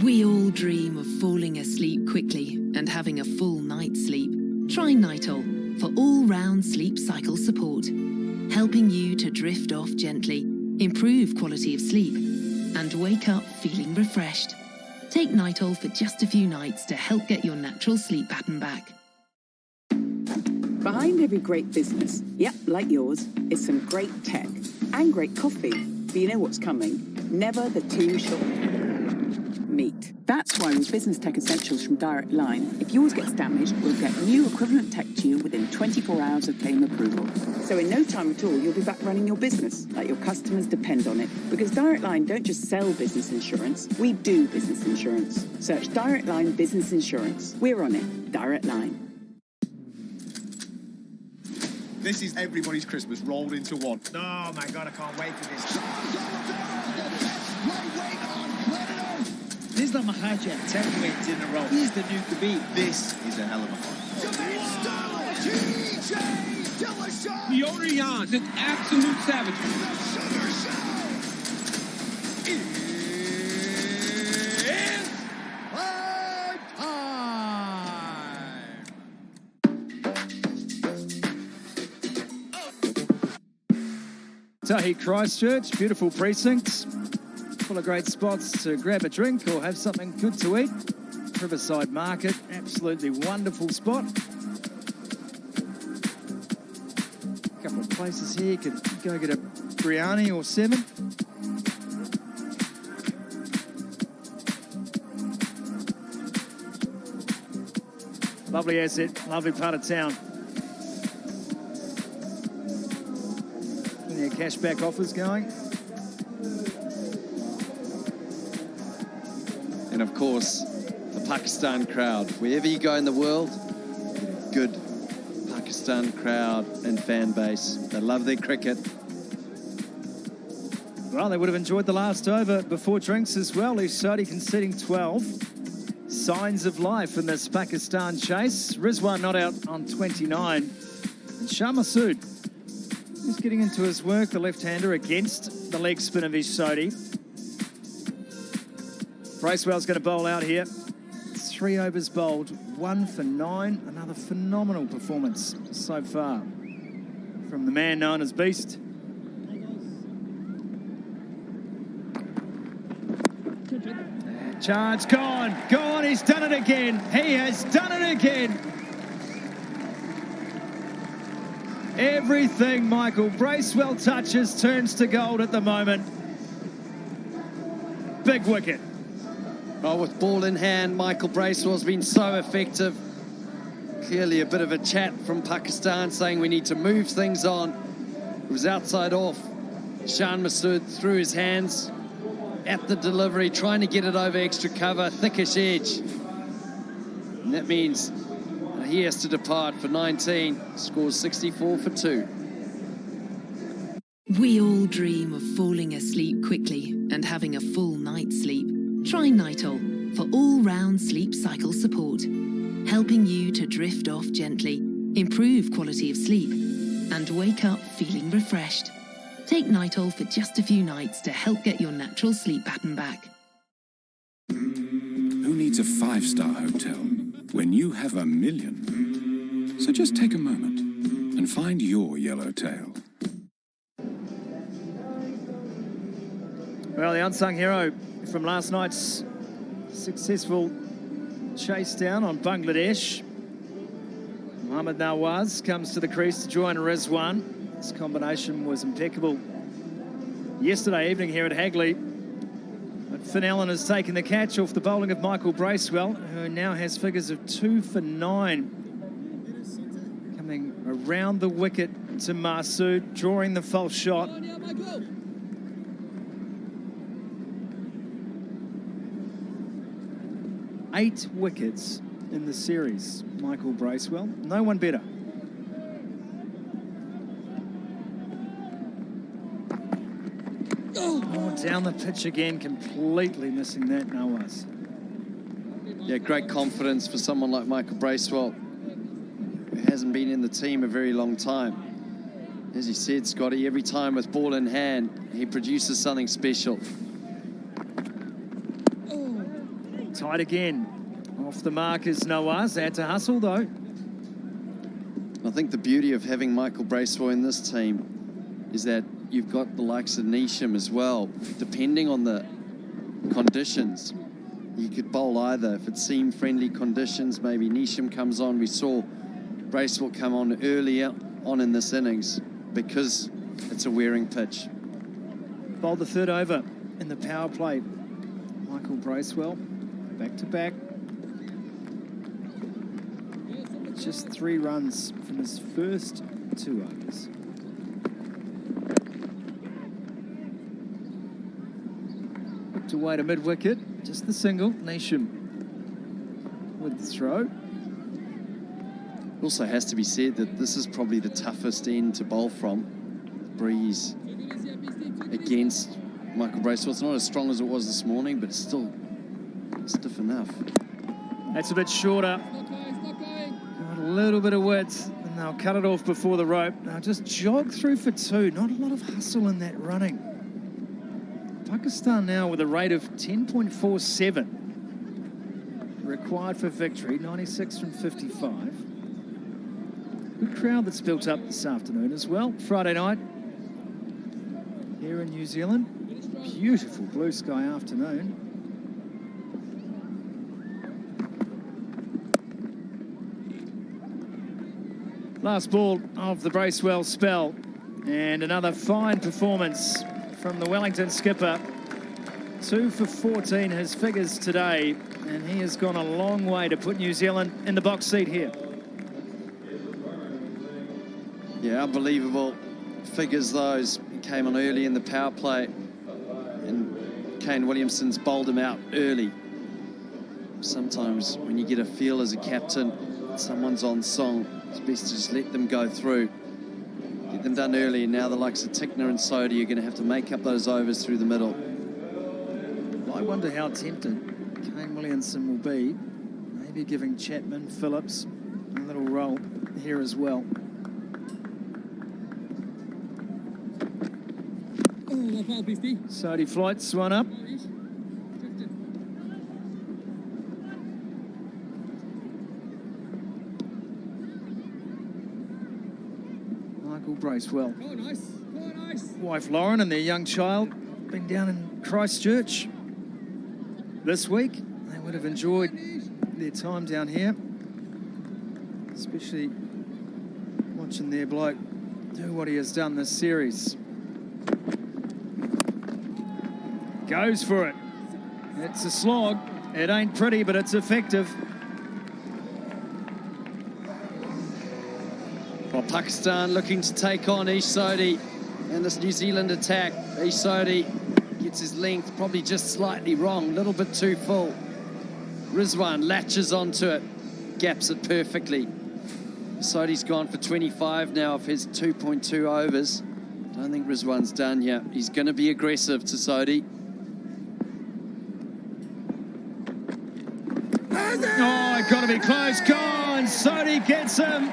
[SPEAKER 16] We all dream of falling asleep quickly and having a full night's sleep. Try Nital for all-round sleep cycle support, helping you to drift off gently, improve quality of sleep, and wake up feeling refreshed. Take Nital for just a few nights to help get your natural sleep pattern back.
[SPEAKER 8] Behind every great business, yep, like yours, is some great tech and great coffee. But you know what's coming? Never the two shall meet. That's why with Business Tech Essentials from Direct Line, if yours gets damaged, we'll get new equivalent tech to you within 24 hours of claim approval. So in no time at all, you'll be back running your business, like your customers depend on it. Because Direct Line don't just sell business insurance, we do business insurance. Search Direct Line Business Insurance. We're on it. Direct Line.
[SPEAKER 20] This is everybody's Christmas rolled into one.
[SPEAKER 21] Oh my God, I can't wait for this. This is not Mahajan, 10 wins in a row. He's the new Khabib.
[SPEAKER 20] This is a hell of a fight.
[SPEAKER 21] Yorian's an absolute savage.
[SPEAKER 22] Tahi Christchurch, beautiful precincts, full of great spots to grab a drink or have something good to eat. Riverside Market, absolutely wonderful spot. A couple of places here, could go get a biryani or 7. Lovely asset, lovely part of town. Plenty of cashback offers going.
[SPEAKER 23] And of course, the Pakistan crowd. Wherever you go in the world, good Pakistan crowd and fan base. They love their cricket.
[SPEAKER 22] Well, they would have enjoyed the last over before drinks as well. Ish Sodhi conceding 12. Signs of life in this Pakistan chase. Rizwan not out on 29. And Shah Massoud is getting into his work, the left-hander against the leg spin of Ish Sodhi. Bracewell's going to bowl out here. 3 overs bowled, 1 for 9. Another phenomenal performance so far from the man known as Beast. Charge gone, he's done it again. He has done it again. Everything Michael Bracewell touches turns to gold at the moment. Big wicket.
[SPEAKER 23] Oh, with ball in hand, Michael Bracewell's been so effective. Clearly a bit of a chat from Pakistan saying we need to move things on. It was outside off. Shah Massoud threw his hands at the delivery, trying to get it over extra cover, thickish edge. And that means he has to depart for 19, scores 64 for 2.
[SPEAKER 16] We all dream of falling asleep quickly and having a full night's sleep. Try Nital for all-round sleep cycle support, helping you to drift off gently, improve quality of sleep, and wake up feeling refreshed. Take Nital for just a few nights to help get your natural sleep pattern back.
[SPEAKER 18] Who needs a 5-star hotel when you have 1 million? So just take a moment and find your yellowtail.
[SPEAKER 22] Well, the unsung hero from last night's successful chase down on Bangladesh, Mohammad Nawaz, comes to the crease to join Rizwan. This combination was impeccable yesterday evening here at Hagley. But Finn Allen has taken the catch off the bowling of Michael Bracewell, who now has figures of 2 for 9. Coming around the wicket to Massoud, drawing the false shot. 8 wickets in the series, Michael Bracewell. No one better. Oh, down the pitch again, completely missing that, Nawaz.
[SPEAKER 23] Yeah, great confidence for someone like Michael Bracewell, who hasn't been in the team a very long time. As you said, Scotty, every time with ball in hand, he produces something special.
[SPEAKER 22] Tight again. Off the mark is Nawaz. Had to hustle, though.
[SPEAKER 5] think the beauty of having Michael Bracewell in this team is that you've got the likes of Neesham as well. Depending on the conditions, you could bowl either. If it seemed friendly conditions, maybe Neesham comes on. We saw Bracewell come on earlier on in this innings because it's a wearing pitch.
[SPEAKER 22] Bowled the third over in the power play. Michael Bracewell, back to back. Just 3 runs from his first 2 overs. Hooked away to mid-wicket, just the single. Neesham with the throw.
[SPEAKER 5] Also has to be said that this is probably the toughest end to bowl from. Breeze against Michael Bracewell. It's not as strong as it was this morning, but it's still stiff enough.
[SPEAKER 22] That's a bit shorter. Got a little bit of width, and they'll cut it off before the rope. Now just jog through for 2. Not a lot of hustle in that running. Pakistan now with a rate of 10.47. Required for victory, 96 from 55. Good crowd that's built up this afternoon as well. Friday night here in New Zealand. Beautiful blue sky afternoon. Last ball of the Bracewell spell. And another fine performance from the Wellington skipper. 2 for 14, his figures today. And he has gone a long way to put New Zealand in the box seat here.
[SPEAKER 5] Yeah, unbelievable figures those. He came on early in the power play and Kane Williamson's bowled him out early. Sometimes when you get a feel as a captain, someone's on song, it's best to just let them go through. Get them done early, and now the likes of Tickner and Sodhi are going to have to make up those overs through the middle.
[SPEAKER 22] I wonder how tempted Kane Williamson will be. Maybe giving Chapman, Phillips a little roll here as well. Sodhi flights one up. Michael Bracewell. Wife Lauren and their young child been down in Christchurch this week. They would have enjoyed their time down here, especially watching their bloke do what he has done this series. Goes for it. It's a slog. It ain't pretty, but it's effective.
[SPEAKER 5] Well, Pakistan looking to take on Ish Sodhi and this New Zealand attack. Ish Sodhi gets his length probably just slightly wrong, a little bit too full. Rizwan latches onto it, gaps it perfectly. Sodhi's gone for 25 now of his 2.2 overs. Don't think Rizwan's done yet. He's going to be aggressive to Sodhi.
[SPEAKER 22] Oh, got to be close. Gone. Sodhi gets him.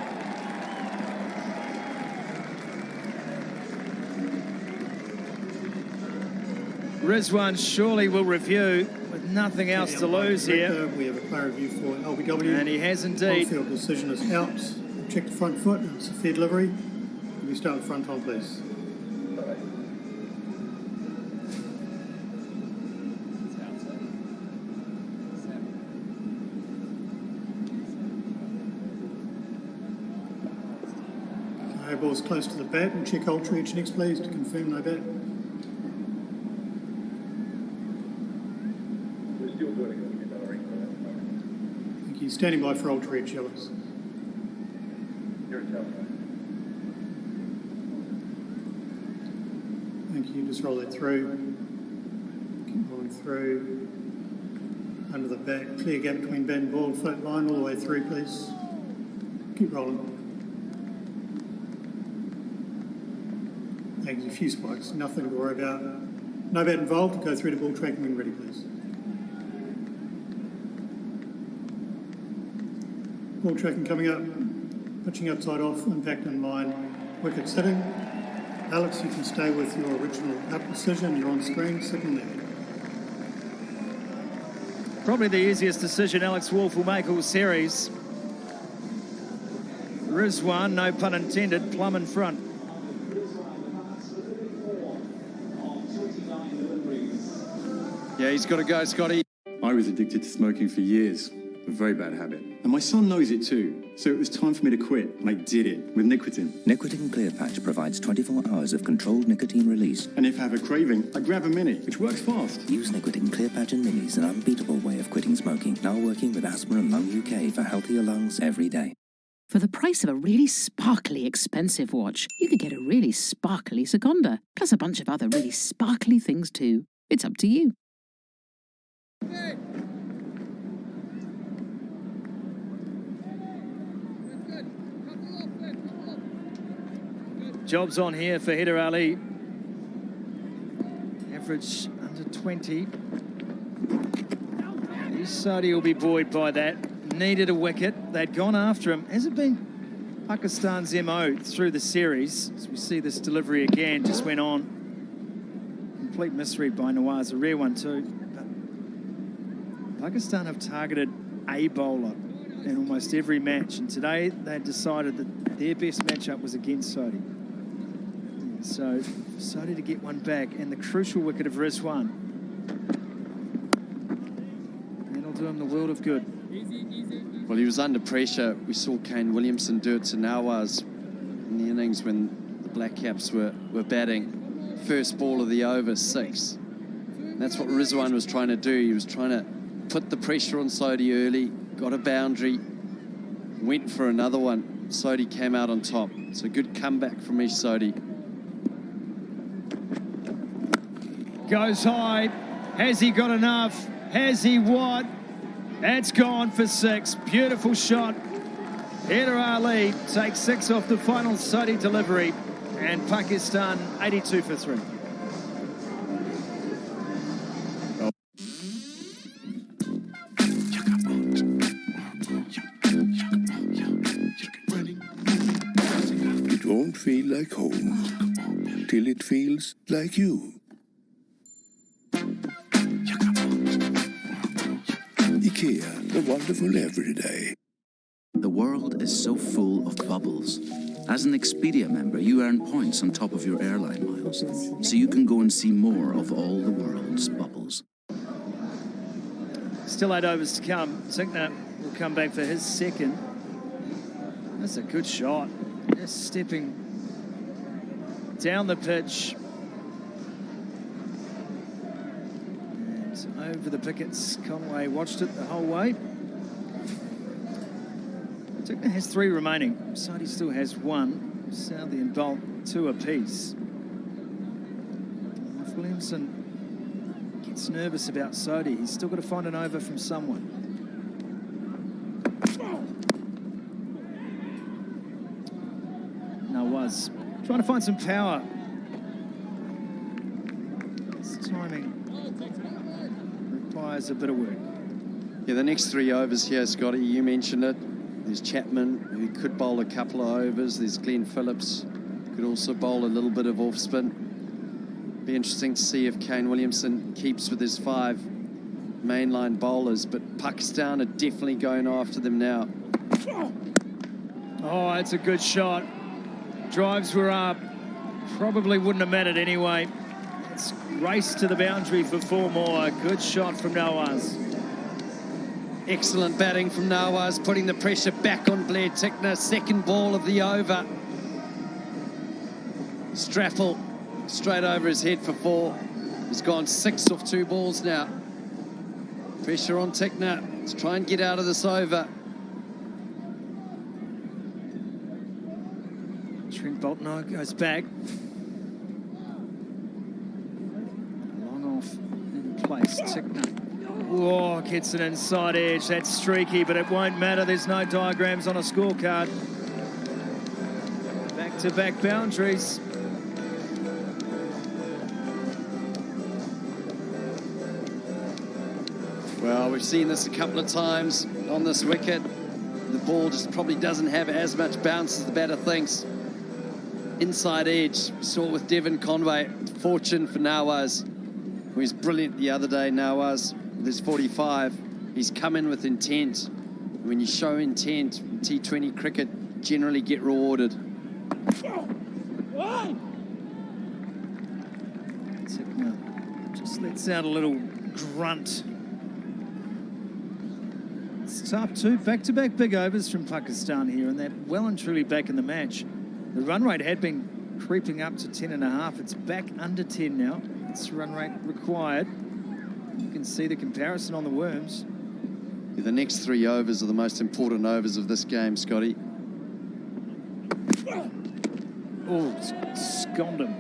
[SPEAKER 22] Rizwan surely will review with nothing else to lose here.
[SPEAKER 19] We have a clear review for LBW.
[SPEAKER 22] And he has indeed.
[SPEAKER 19] On-field decision is out. Check the front foot. It's a fair delivery. Can we start with front on, please? Ball's close to the bat. We'll check ultra reach next, please, to confirm no bat. Thank you. Standing by for ultra reach, Ellis. Thank you. Just roll that through. Keep rolling through. Under the bat. Clear gap between bat and ball. Float line all the way through, please. Keep rolling. A few spikes, nothing to worry about. No bat involved. Go through to ball tracking when ready, please. Ball tracking coming up. Pitching outside off, impact in line. Wicket sitting. Alex, you can stay with your original up decision. You're on screen, sitting there.
[SPEAKER 22] Probably the easiest decision Alex Wolf will make all series. Rizwan, no pun intended, plumb in front.
[SPEAKER 23] Yeah, he's got to go, Scotty.
[SPEAKER 4] I was addicted to smoking for years, a very bad habit. And my son knows it too, so it was time for me to quit, and I did it with nicotine.
[SPEAKER 6] Nicotine Clear Patch provides 24 hours of controlled nicotine release.
[SPEAKER 4] And if I have a craving, I grab a mini, which works fast.
[SPEAKER 6] Use Nicotine Clear Patch and Minis, an unbeatable way of quitting smoking. Now working with Asthma and Lung UK for healthier lungs every day.
[SPEAKER 7] For the price of a really sparkly expensive watch, you could get a really sparkly Seconda, plus a bunch of other really sparkly things too. It's up to you.
[SPEAKER 22] Jobs on here for Haider Ali. Average under 20. Ish Sodhi will be buoyed by that. Needed a wicket. They'd gone after him. Has it been Pakistan's MO through the series? As we see this delivery again, just went on. Complete misread by Nawaz, a rare one too. But Pakistan have targeted a bowler in almost every match, and today they decided that their best matchup was against Sodhi. So Sodhi to get one back, and the crucial wicket of Rizwan. That'll do him the world of good.
[SPEAKER 23] Well, he was under pressure. We saw Kane Williamson do it to Nawaz in the innings when the Black Caps were batting. First ball of the over, 6. And that's what Rizwan was trying to do. He was trying to put the pressure on Sodhi early, got a boundary, went for another one. Sodhi came out on top. It's a good comeback from Ish Sodhi.
[SPEAKER 22] Goes high. Has he got enough? Has he what? That's gone for 6. Beautiful shot. Haider Ali takes 6 off the final Sodhi delivery, and Pakistan 82 for 3.
[SPEAKER 17] It won't feel like home till it feels like you. IKEA, the wonderful everyday.
[SPEAKER 6] The world is so full of bubbles. As an Expedia member, you earn points on top of your airline miles, so you can go and see more of all the world's bubbles.
[SPEAKER 22] Still 8 overs to come. Tickner will come back for his second. That's a good shot. Just stepping down the pitch. And over the pickets. Conway watched it the whole way. Tickner has 3 remaining. Sodhi still has 1. Southey and Bolt 2 apiece. If Williamson gets nervous about Sodhi, he's still got to find an over from someone. Nawaz trying to find some power. His timing requires a bit of work.
[SPEAKER 23] Yeah, the next 3 overs here, Scotty, you mentioned it. There's Chapman, who could bowl a couple of overs. There's Glenn Phillips, could also bowl a little bit of off-spin. Be interesting to see if Kane Williamson keeps with his 5 mainline bowlers, but Pakistan are definitely going after them now.
[SPEAKER 22] Oh, it's a good shot. Drives were up. Probably wouldn't have mattered anyway. It's raced to the boundary for 4 more. Good shot from Nawaz.
[SPEAKER 23] Excellent batting from Nawaz, putting the pressure back on Blair Tickner. Second ball of the over. Straffel straight over his head for 4. He's gone 6 off 2 balls now. Pressure on Tickner. Let's try and get out of this over.
[SPEAKER 22] Trent Bolton goes back. Long off in place. Tickner. Oh, gets an inside edge. That's streaky, but it won't matter. There's no diagrams on a scorecard. Back-to-back boundaries.
[SPEAKER 23] Well, we've seen this a couple of times on this wicket. The ball just probably doesn't have as much bounce as the batter thinks. Inside edge, we saw it with Devon Conway. Fortune for Nawaz, who was brilliant the other day. Nawaz, with his 45, he's come in with intent. When you show intent in T20 cricket, generally get rewarded.
[SPEAKER 22] Tickner just lets out a little grunt. It's tough too. Back-to-back big overs from Pakistan here, and they're well and truly back in the match. The run rate had been creeping up to 10.5. It's back under 10 now. It's run rate required. You can see the comparison on the worms.
[SPEAKER 23] Yeah, the next 3 overs are the most important overs of this game, Scotty.
[SPEAKER 22] Oh, sconed him.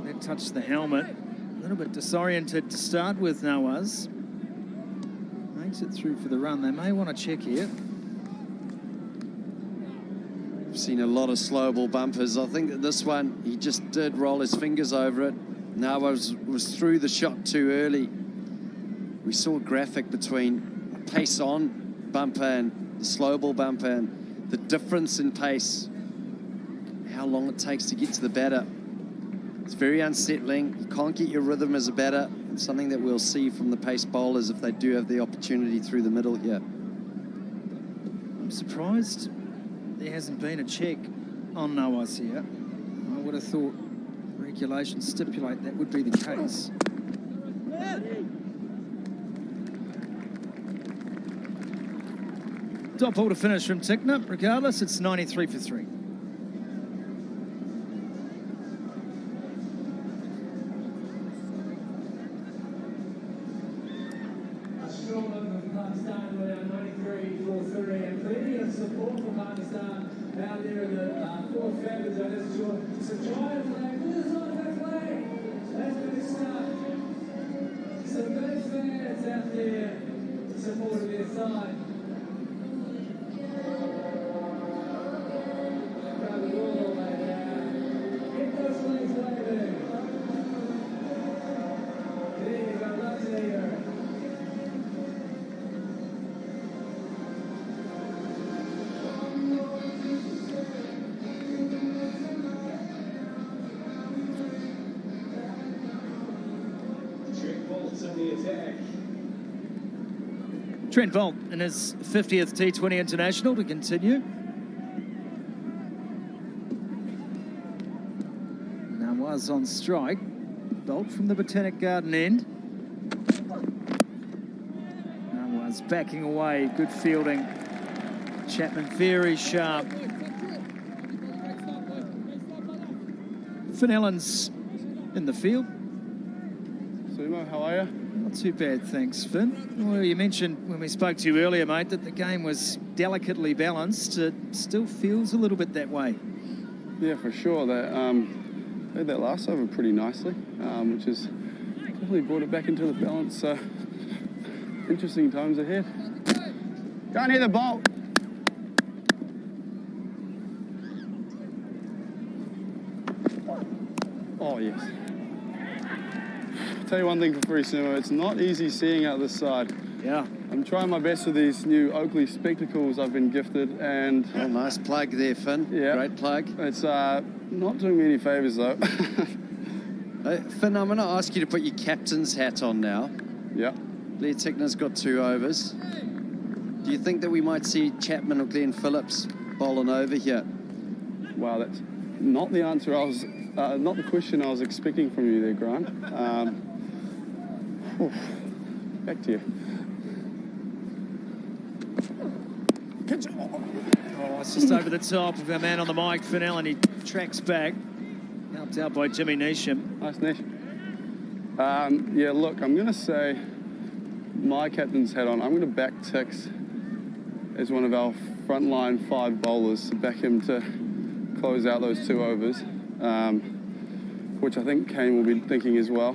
[SPEAKER 22] That touched the helmet. A little bit disoriented to start with, Nawaz. Makes it through for the run. They may want to check here.
[SPEAKER 23] I've seen a lot of slow ball bumpers. I think that this one, he just did roll his fingers over it. Nawaz was through the shot too early. We saw a graphic between a pace on bumper and the slow ball bumper, and the difference in pace, how long it takes to get to the batter. It's very unsettling. You can't get your rhythm as a batter. It's something that we'll see from the pace bowlers if they do have the opportunity through the middle here.
[SPEAKER 22] I'm surprised there hasn't been a check on Nawaz here. I would have thought regulations stipulate that would be the case. Top ball to finish from Tickner. Regardless, it's 93 for 3. Trent Boult in his 50th T20 International to continue. Nawaz on strike. Boult from the Botanic Garden end. Nawaz backing away. Good fielding. Chapman very sharp. Finn Allen's in the field.
[SPEAKER 1] Sumo, how are you?
[SPEAKER 22] Not too bad, thanks, Finn. Well, you mentioned when we spoke to you earlier, mate, that the game was delicately balanced. It still feels a little bit that way.
[SPEAKER 1] Yeah, for sure. They played that last over pretty nicely, which has definitely brought it back into the balance. So, interesting times ahead. Can't hear the ball. Oh, yes. Tell you one thing for free, Sumo, it's not easy seeing out this side.
[SPEAKER 22] Yeah.
[SPEAKER 1] I'm trying my best with these new Oakley spectacles I've been gifted, and...
[SPEAKER 23] Oh, nice plug there, Finn.
[SPEAKER 1] Yeah.
[SPEAKER 23] Great plug.
[SPEAKER 1] It's not doing me any favours, though.
[SPEAKER 23] Finn, I'm going to ask you to put your captain's hat on now.
[SPEAKER 1] Yeah.
[SPEAKER 23] Blair Tickner's got 2 overs. Do you think that we might see Chapman or Glenn Phillips bowling over here?
[SPEAKER 1] Wow, that's not the answer I was... not the question I was expecting from you there, Grant. Back to you.
[SPEAKER 22] Oh, it's just over the top of our man on the mic, Finn Allen. He tracks back. Helped out by Jimmy Neesham.
[SPEAKER 1] Nice, Neesh. Yeah, look, I'm going to say my captain's hat on. I'm going to back Tix as one of our frontline 5 bowlers to back him to close out those 2 overs, which I think Kane will be thinking as well.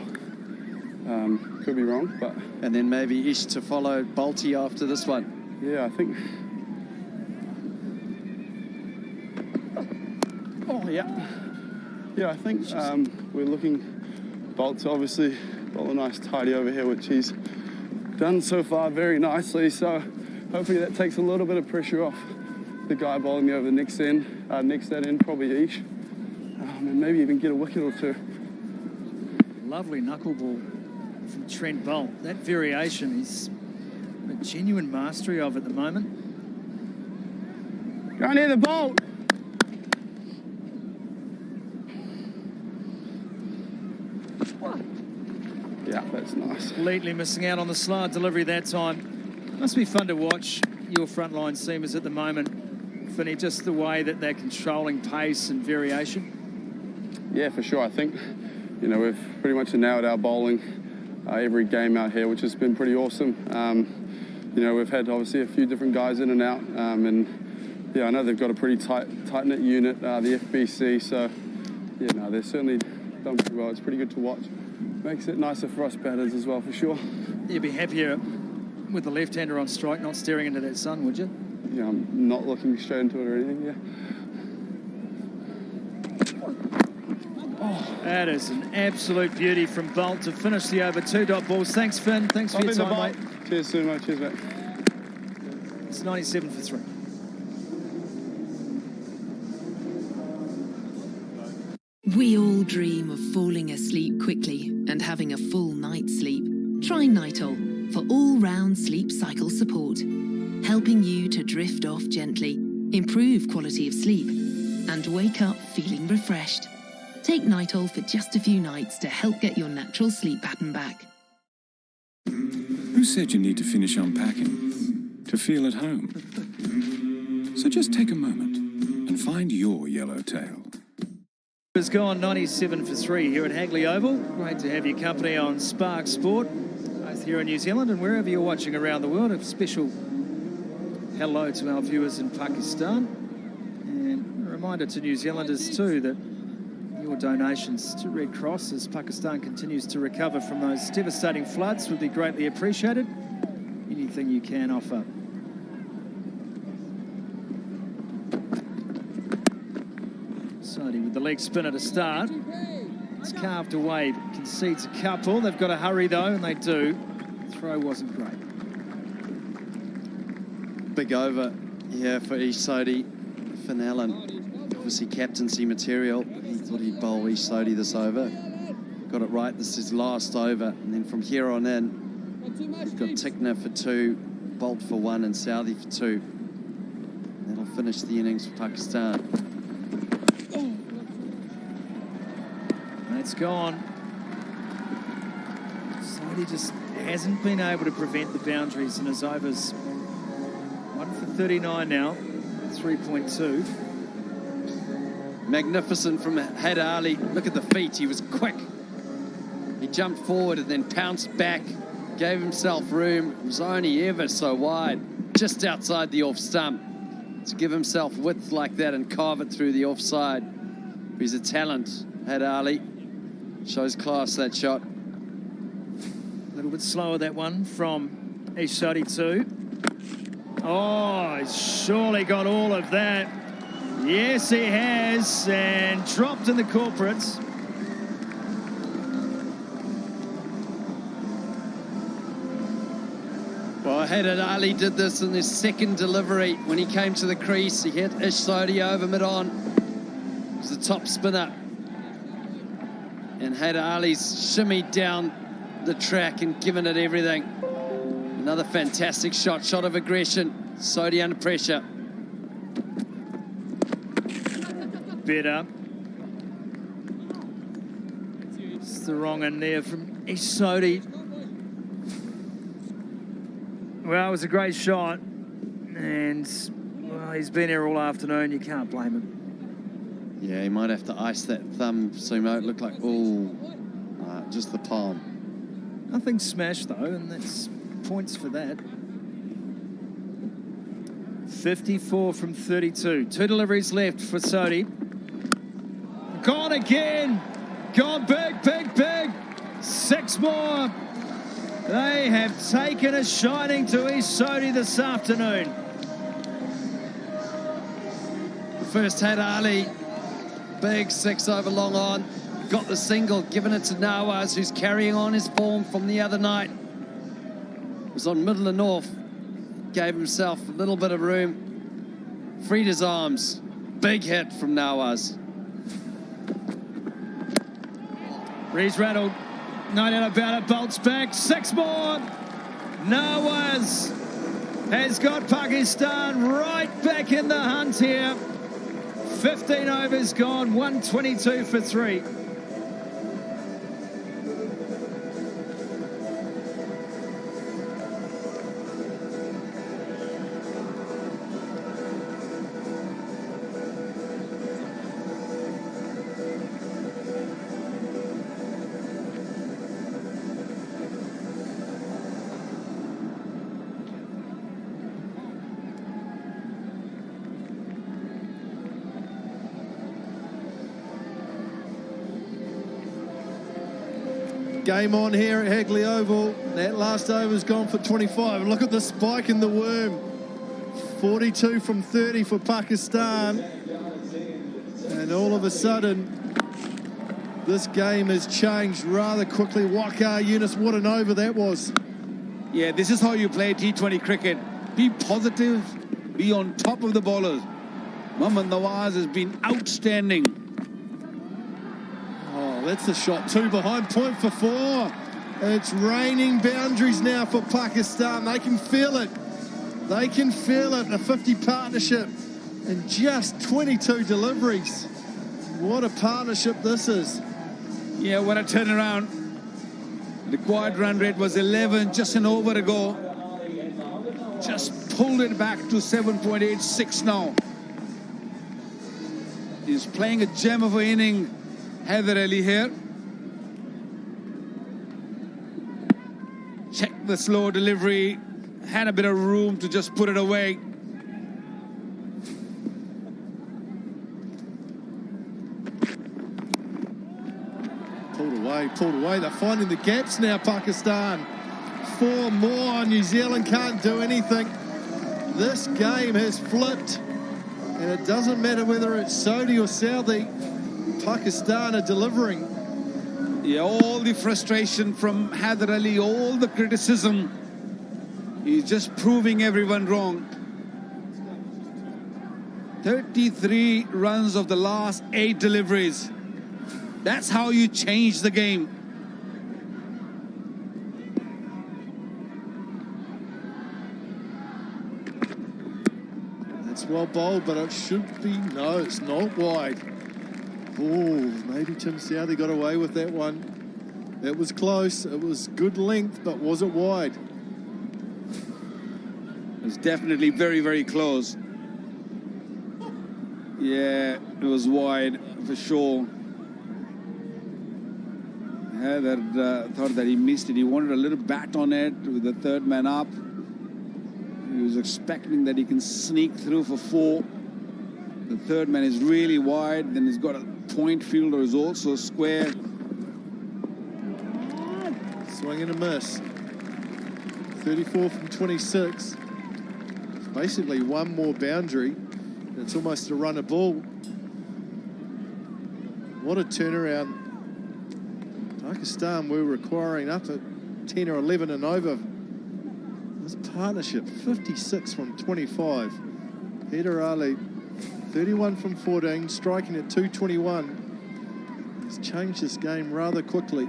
[SPEAKER 1] Could be wrong, but...
[SPEAKER 23] And then maybe Ish to follow Bolty after this one.
[SPEAKER 1] Yeah, I think... Oh, yeah. Yeah, I think we're looking... Bolt to obviously bowl a nice tidy over here, which he's done so far very nicely, so hopefully that takes a little bit of pressure off the guy bowling me over the next end, probably Ish. And maybe even get a wicket or 2.
[SPEAKER 22] Lovely knuckleball from Trent Boult. That variation is a genuine mastery of at the moment.
[SPEAKER 1] Go near the bolt. Yeah, that's nice.
[SPEAKER 22] Completely missing out on the slide delivery that time. Must be fun to watch your frontline seamers at the moment, Finney, just the way that they're controlling pace and variation.
[SPEAKER 1] Yeah, for sure. I think, you know, we've pretty much nailed our bowling every game out here, which has been pretty awesome. You know, we've had obviously a few different guys in and out, and yeah, I know they've got a pretty tight-knit unit, the FBC, so, yeah, no, they're certainly done pretty well. It's pretty good to watch. Makes it nicer for us batters as well, for sure.
[SPEAKER 22] You'd be happier with the left-hander on strike, not staring into that sun, would you?
[SPEAKER 1] Yeah, I'm not looking straight into it or anything, yeah.
[SPEAKER 22] That is an absolute beauty from Bolt to finish the over. 2 dot balls. Thanks, Finn. Thanks for your time, mate.
[SPEAKER 1] Cheers, Sumo. Cheers, mate.
[SPEAKER 22] It's 97 for 3.
[SPEAKER 16] We all dream of falling asleep quickly and having a full night's sleep. Try Nightol for all-round sleep cycle support, helping you to drift off gently, improve quality of sleep, and wake up feeling refreshed. Take Nightol for just a few nights to help get your natural sleep pattern back.
[SPEAKER 2] Who said you need to finish unpacking to feel at home? So just take a moment and find your yellowtail.
[SPEAKER 22] Has gone 97 for 3 here at Hagley Oval. Great to have your company on Spark Sport, both here in New Zealand and wherever you're watching around the world. A special hello to our viewers in Pakistan. And a reminder to New Zealanders too that your donations to Red Cross as Pakistan continues to recover from those devastating floods would be greatly appreciated. Anything you can offer. Sodhi with the leg spinner to start. It's carved away, concedes a couple. They've got to hurry though, and they do. The throw wasn't great.
[SPEAKER 23] Big over here for Ish Sodhi. Finn Allen, obviously captaincy material. He thought he'd bowl Ish Sodhi this over. Got it right, this is last over. And then from here on in, we've got Tickner for 2, Bolt for 1, and Southey for 2. That'll finish the innings for Pakistan.
[SPEAKER 22] It's gone. Sodhi just hasn't been able to prevent the boundaries in his overs. 1 for 39 now, 3.2.
[SPEAKER 23] Magnificent from Haider Ali. Look at the feet, he was quick. He jumped forward and then pounced back, gave himself room. It was only ever so wide, just outside the off stump. To give himself width like that and carve it through the offside. He's a talent, Haider Ali. Shows class, that shot.
[SPEAKER 22] A little bit slower, that one from Ish Sodhi too. Oh, he's surely got all of that. Yes, he has, and dropped in the corporates.
[SPEAKER 23] Well, Haider Ali did this in his second delivery when he came to the crease. He hit Ish Sodhi over mid-on. He was the top spinner. And Haider Ali's shimmied down the track and given it everything. Another fantastic shot of aggression. Sodhi under pressure.
[SPEAKER 22] Better. It's the wrong end there from Ish Sodhi. Well, it was a great shot. And, well, he's been here all afternoon. You can't blame him.
[SPEAKER 23] Yeah, he might have to ice that thumb, Sumo. It looked like, just the palm.
[SPEAKER 22] Nothing smashed, though, and that's points for that. 54 from 32. 2 deliveries left for Sodhi. Gone again. Gone big, big, big. 6 more. They have taken a shining to Ish Sodhi this afternoon.
[SPEAKER 23] The first Haider Ali. Big 6 over long on. Got the single, given it to Nawaz, who's carrying on his form from the other night. Was on middle and off. Gave himself a little bit of room. Freed his arms. Big hit from Nawaz.
[SPEAKER 22] Rees rattled. No doubt about it. Bolt's back. 6 more. Nawaz has got Pakistan right back in the hunt here. 15 overs gone, 122 for 3. Game on here at Hagley Oval. That last over's gone for 25. Look at the spike in the worm. 42 from 30 for Pakistan. And all of a sudden, this game has changed rather quickly. Waqar Younis, what an over that was.
[SPEAKER 14] Yeah, this is how you play T20 cricket. Be positive, be on top of the bowlers. Mohammad Nawaz has been outstanding.
[SPEAKER 22] That's the shot. 2 behind, point for 4. It's raining boundaries now for Pakistan. They can feel it. They can feel it. A 50 partnership and just 22 deliveries. What a partnership this is.
[SPEAKER 14] Yeah, what a turnaround. The required run rate was 11 just an over ago. Just pulled it back to 7.86 now. He's playing a gem of an inning. Haider Ali here. Check the slow delivery. Had a bit of room to just put it away.
[SPEAKER 22] Pulled away. They're finding the gaps now, Pakistan. 4 more. New Zealand can't do anything. This game has flipped. And it doesn't matter whether it's Sodhi or Southee. Pakistan are delivering.
[SPEAKER 14] Yeah, all the frustration from Haider Ali, all the criticism. He's just proving everyone wrong. 33 runs of the last 8 deliveries. That's how you change the game.
[SPEAKER 22] It's well bowled, but it should be, no, it's not wide. Oh, maybe Tim Southee got away with that one. It was close. It was good length, but was it wide?
[SPEAKER 14] It was definitely very, very close. Yeah, it was wide for sure. Haider thought that he missed it. He wanted a little bat on it with the third man up. He was expecting that he can sneak through for 4. The third man is really wide. Then he's got a point fielder who's also square.
[SPEAKER 22] Swing and a miss. 34 from 26. It's basically one more boundary. It's almost a run a ball. What a turnaround. Pakistan were requiring up at 10 or 11 and over. This partnership, 56 from 25. Haider Ali, 31 from 14, striking at 221. He's changed this game rather quickly.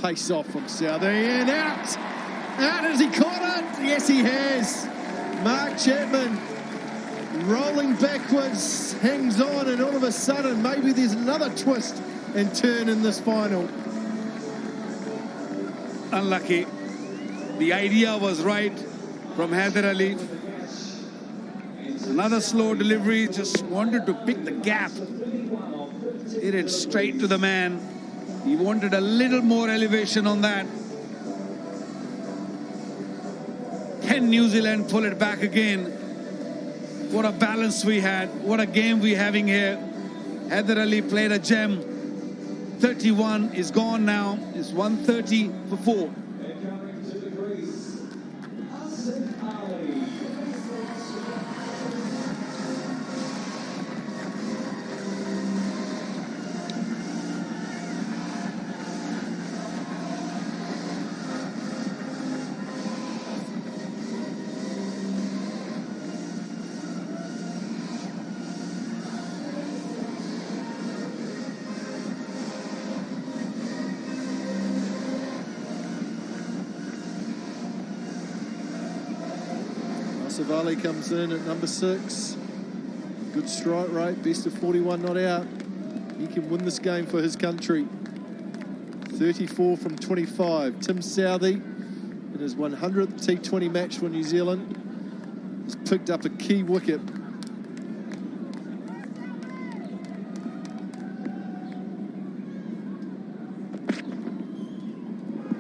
[SPEAKER 22] Pace off from Southee and out. Out, has he caught it? Yes, he has. Mark Chapman rolling backwards, hangs on, and all of a sudden maybe there's another twist and turn in this final.
[SPEAKER 14] Unlucky. The idea was right from Haider Ali. Another slow delivery, just wanted to pick the gap. Hit it straight to the man. He wanted a little more elevation on that. Can New Zealand pull it back again? What a balance we had. What a game we're having here. Haider Ali played a gem. 31 is gone now. It's 130 for 4.
[SPEAKER 11] Yusuf Ali comes in at number 6. Good strike rate, best of 41 not out. He can win this game for his country. 34 from 25. Tim Southey, in his 100th T20 match for New Zealand, has picked up a key wicket.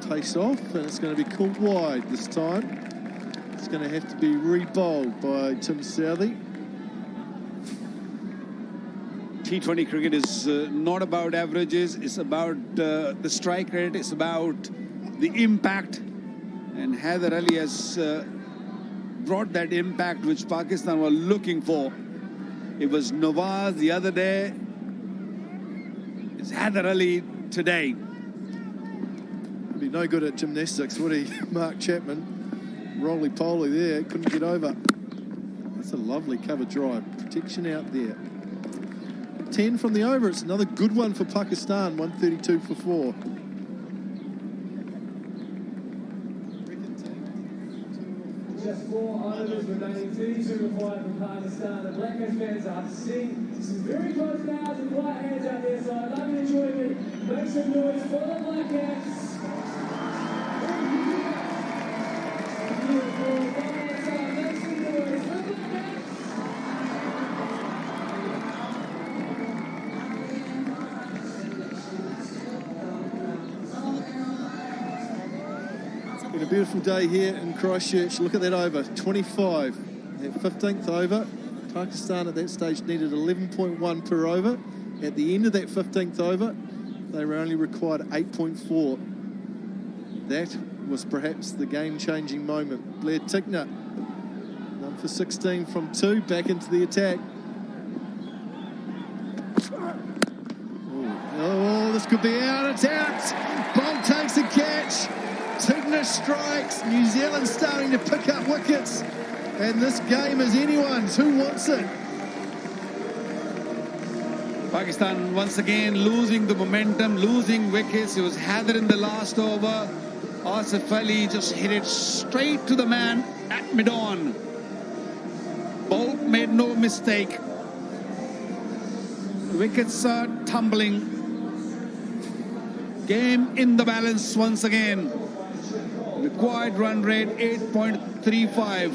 [SPEAKER 11] Takes off, and it's going to be called wide this time. It's going to have to be re-bowled by Tim Southey.
[SPEAKER 14] T20 cricket is not about averages, it's about the strike rate, it's about the impact. And Haider Ali has brought that impact which Pakistan were looking for. It was Nawaz the other day. It's Haider Ali today.
[SPEAKER 11] He'd be no good at gymnastics, would he? Mark Chapman, roly-poly there, couldn't get over. That's a lovely cover drive. Protection out there. 10 from the over. It's another good one for Pakistan. 132 for 4.
[SPEAKER 9] Just 4 overs remaining. 32 required from Pakistan. The Black Coast fans are seeing some very close mouths and quiet hands out there, so I'd love you to join me. Make some noise for the Black Caps. Beautiful. One more time. Make some noise for the Black Caps.
[SPEAKER 11] Been a beautiful day here in Christchurch. Look at that over, 25. That 15th over, Pakistan at that stage needed 11.1 per over. At the end of that 15th over, they were only required 8.4. That was perhaps the game-changing moment. Blair Tickner, number for 16 from 2, back into the attack. Oh, this could be out of touch. Bolt takes a catch. Tickner strikes. New Zealand starting to pick up wickets. And this game is anyone's. Who wants it?
[SPEAKER 14] Pakistan once again losing the momentum, losing wickets. It was Haider in the last over. Asif Ali just hit it straight to the man at mid-on. Bolt made no mistake. Wickets are tumbling. Game in the balance once again. Required run rate 8.35.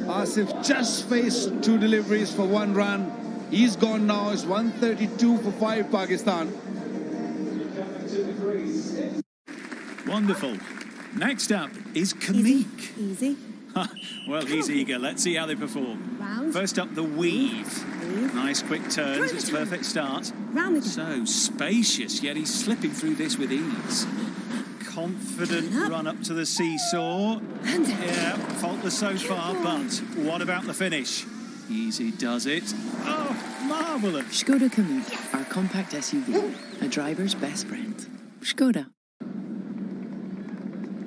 [SPEAKER 14] Asif just faced 2 deliveries for 1 run. He's gone now. It's 132 for 5 Pakistan.
[SPEAKER 12] Wonderful. Next up is Kamik.
[SPEAKER 15] Easy.
[SPEAKER 12] Well, he's eager. Let's see how they perform.
[SPEAKER 15] Round.
[SPEAKER 12] First up, the weave. Nice quick turns. It's a perfect start. So spacious, yet he's slipping through this with ease. Confident run up to the seesaw. Yeah, faultless so far, but what about the finish? Easy does it. Oh, marvellous.
[SPEAKER 13] Skoda Kamik, our compact SUV, a driver's best friend. Skoda.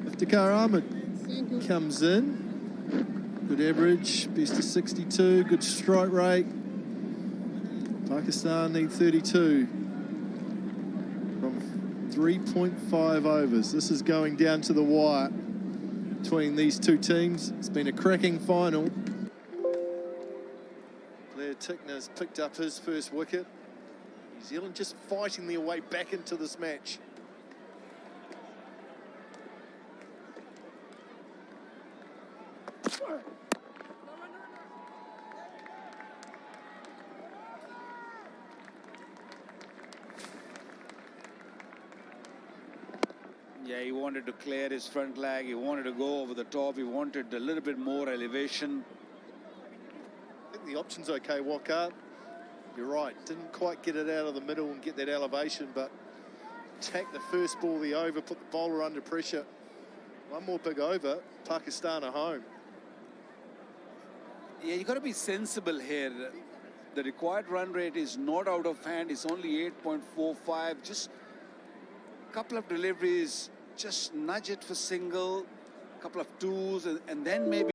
[SPEAKER 11] Iftikhar Ahmed comes in. Good average, best of 62, good strike rate. Pakistan need 32 from 3.5 overs. This is going down to the wire between these two teams. It's been a cracking final. Blair Tickner's picked up his first wicket. New Zealand just fighting their way back into this match.
[SPEAKER 14] Yeah, he wanted to clear his front leg. He wanted to go over the top. He wanted a little bit more elevation.
[SPEAKER 11] I think the option's okay, Walker. You're right. Didn't quite get it out of the middle and get that elevation, but attack the first ball of the over, put the bowler under pressure. One more big over, Pakistan are home.
[SPEAKER 14] Yeah, you got to be sensible here. The required run rate is not out of hand. It's only 8.45. Just a couple of deliveries, just nudge it for single, couple of twos, and then maybe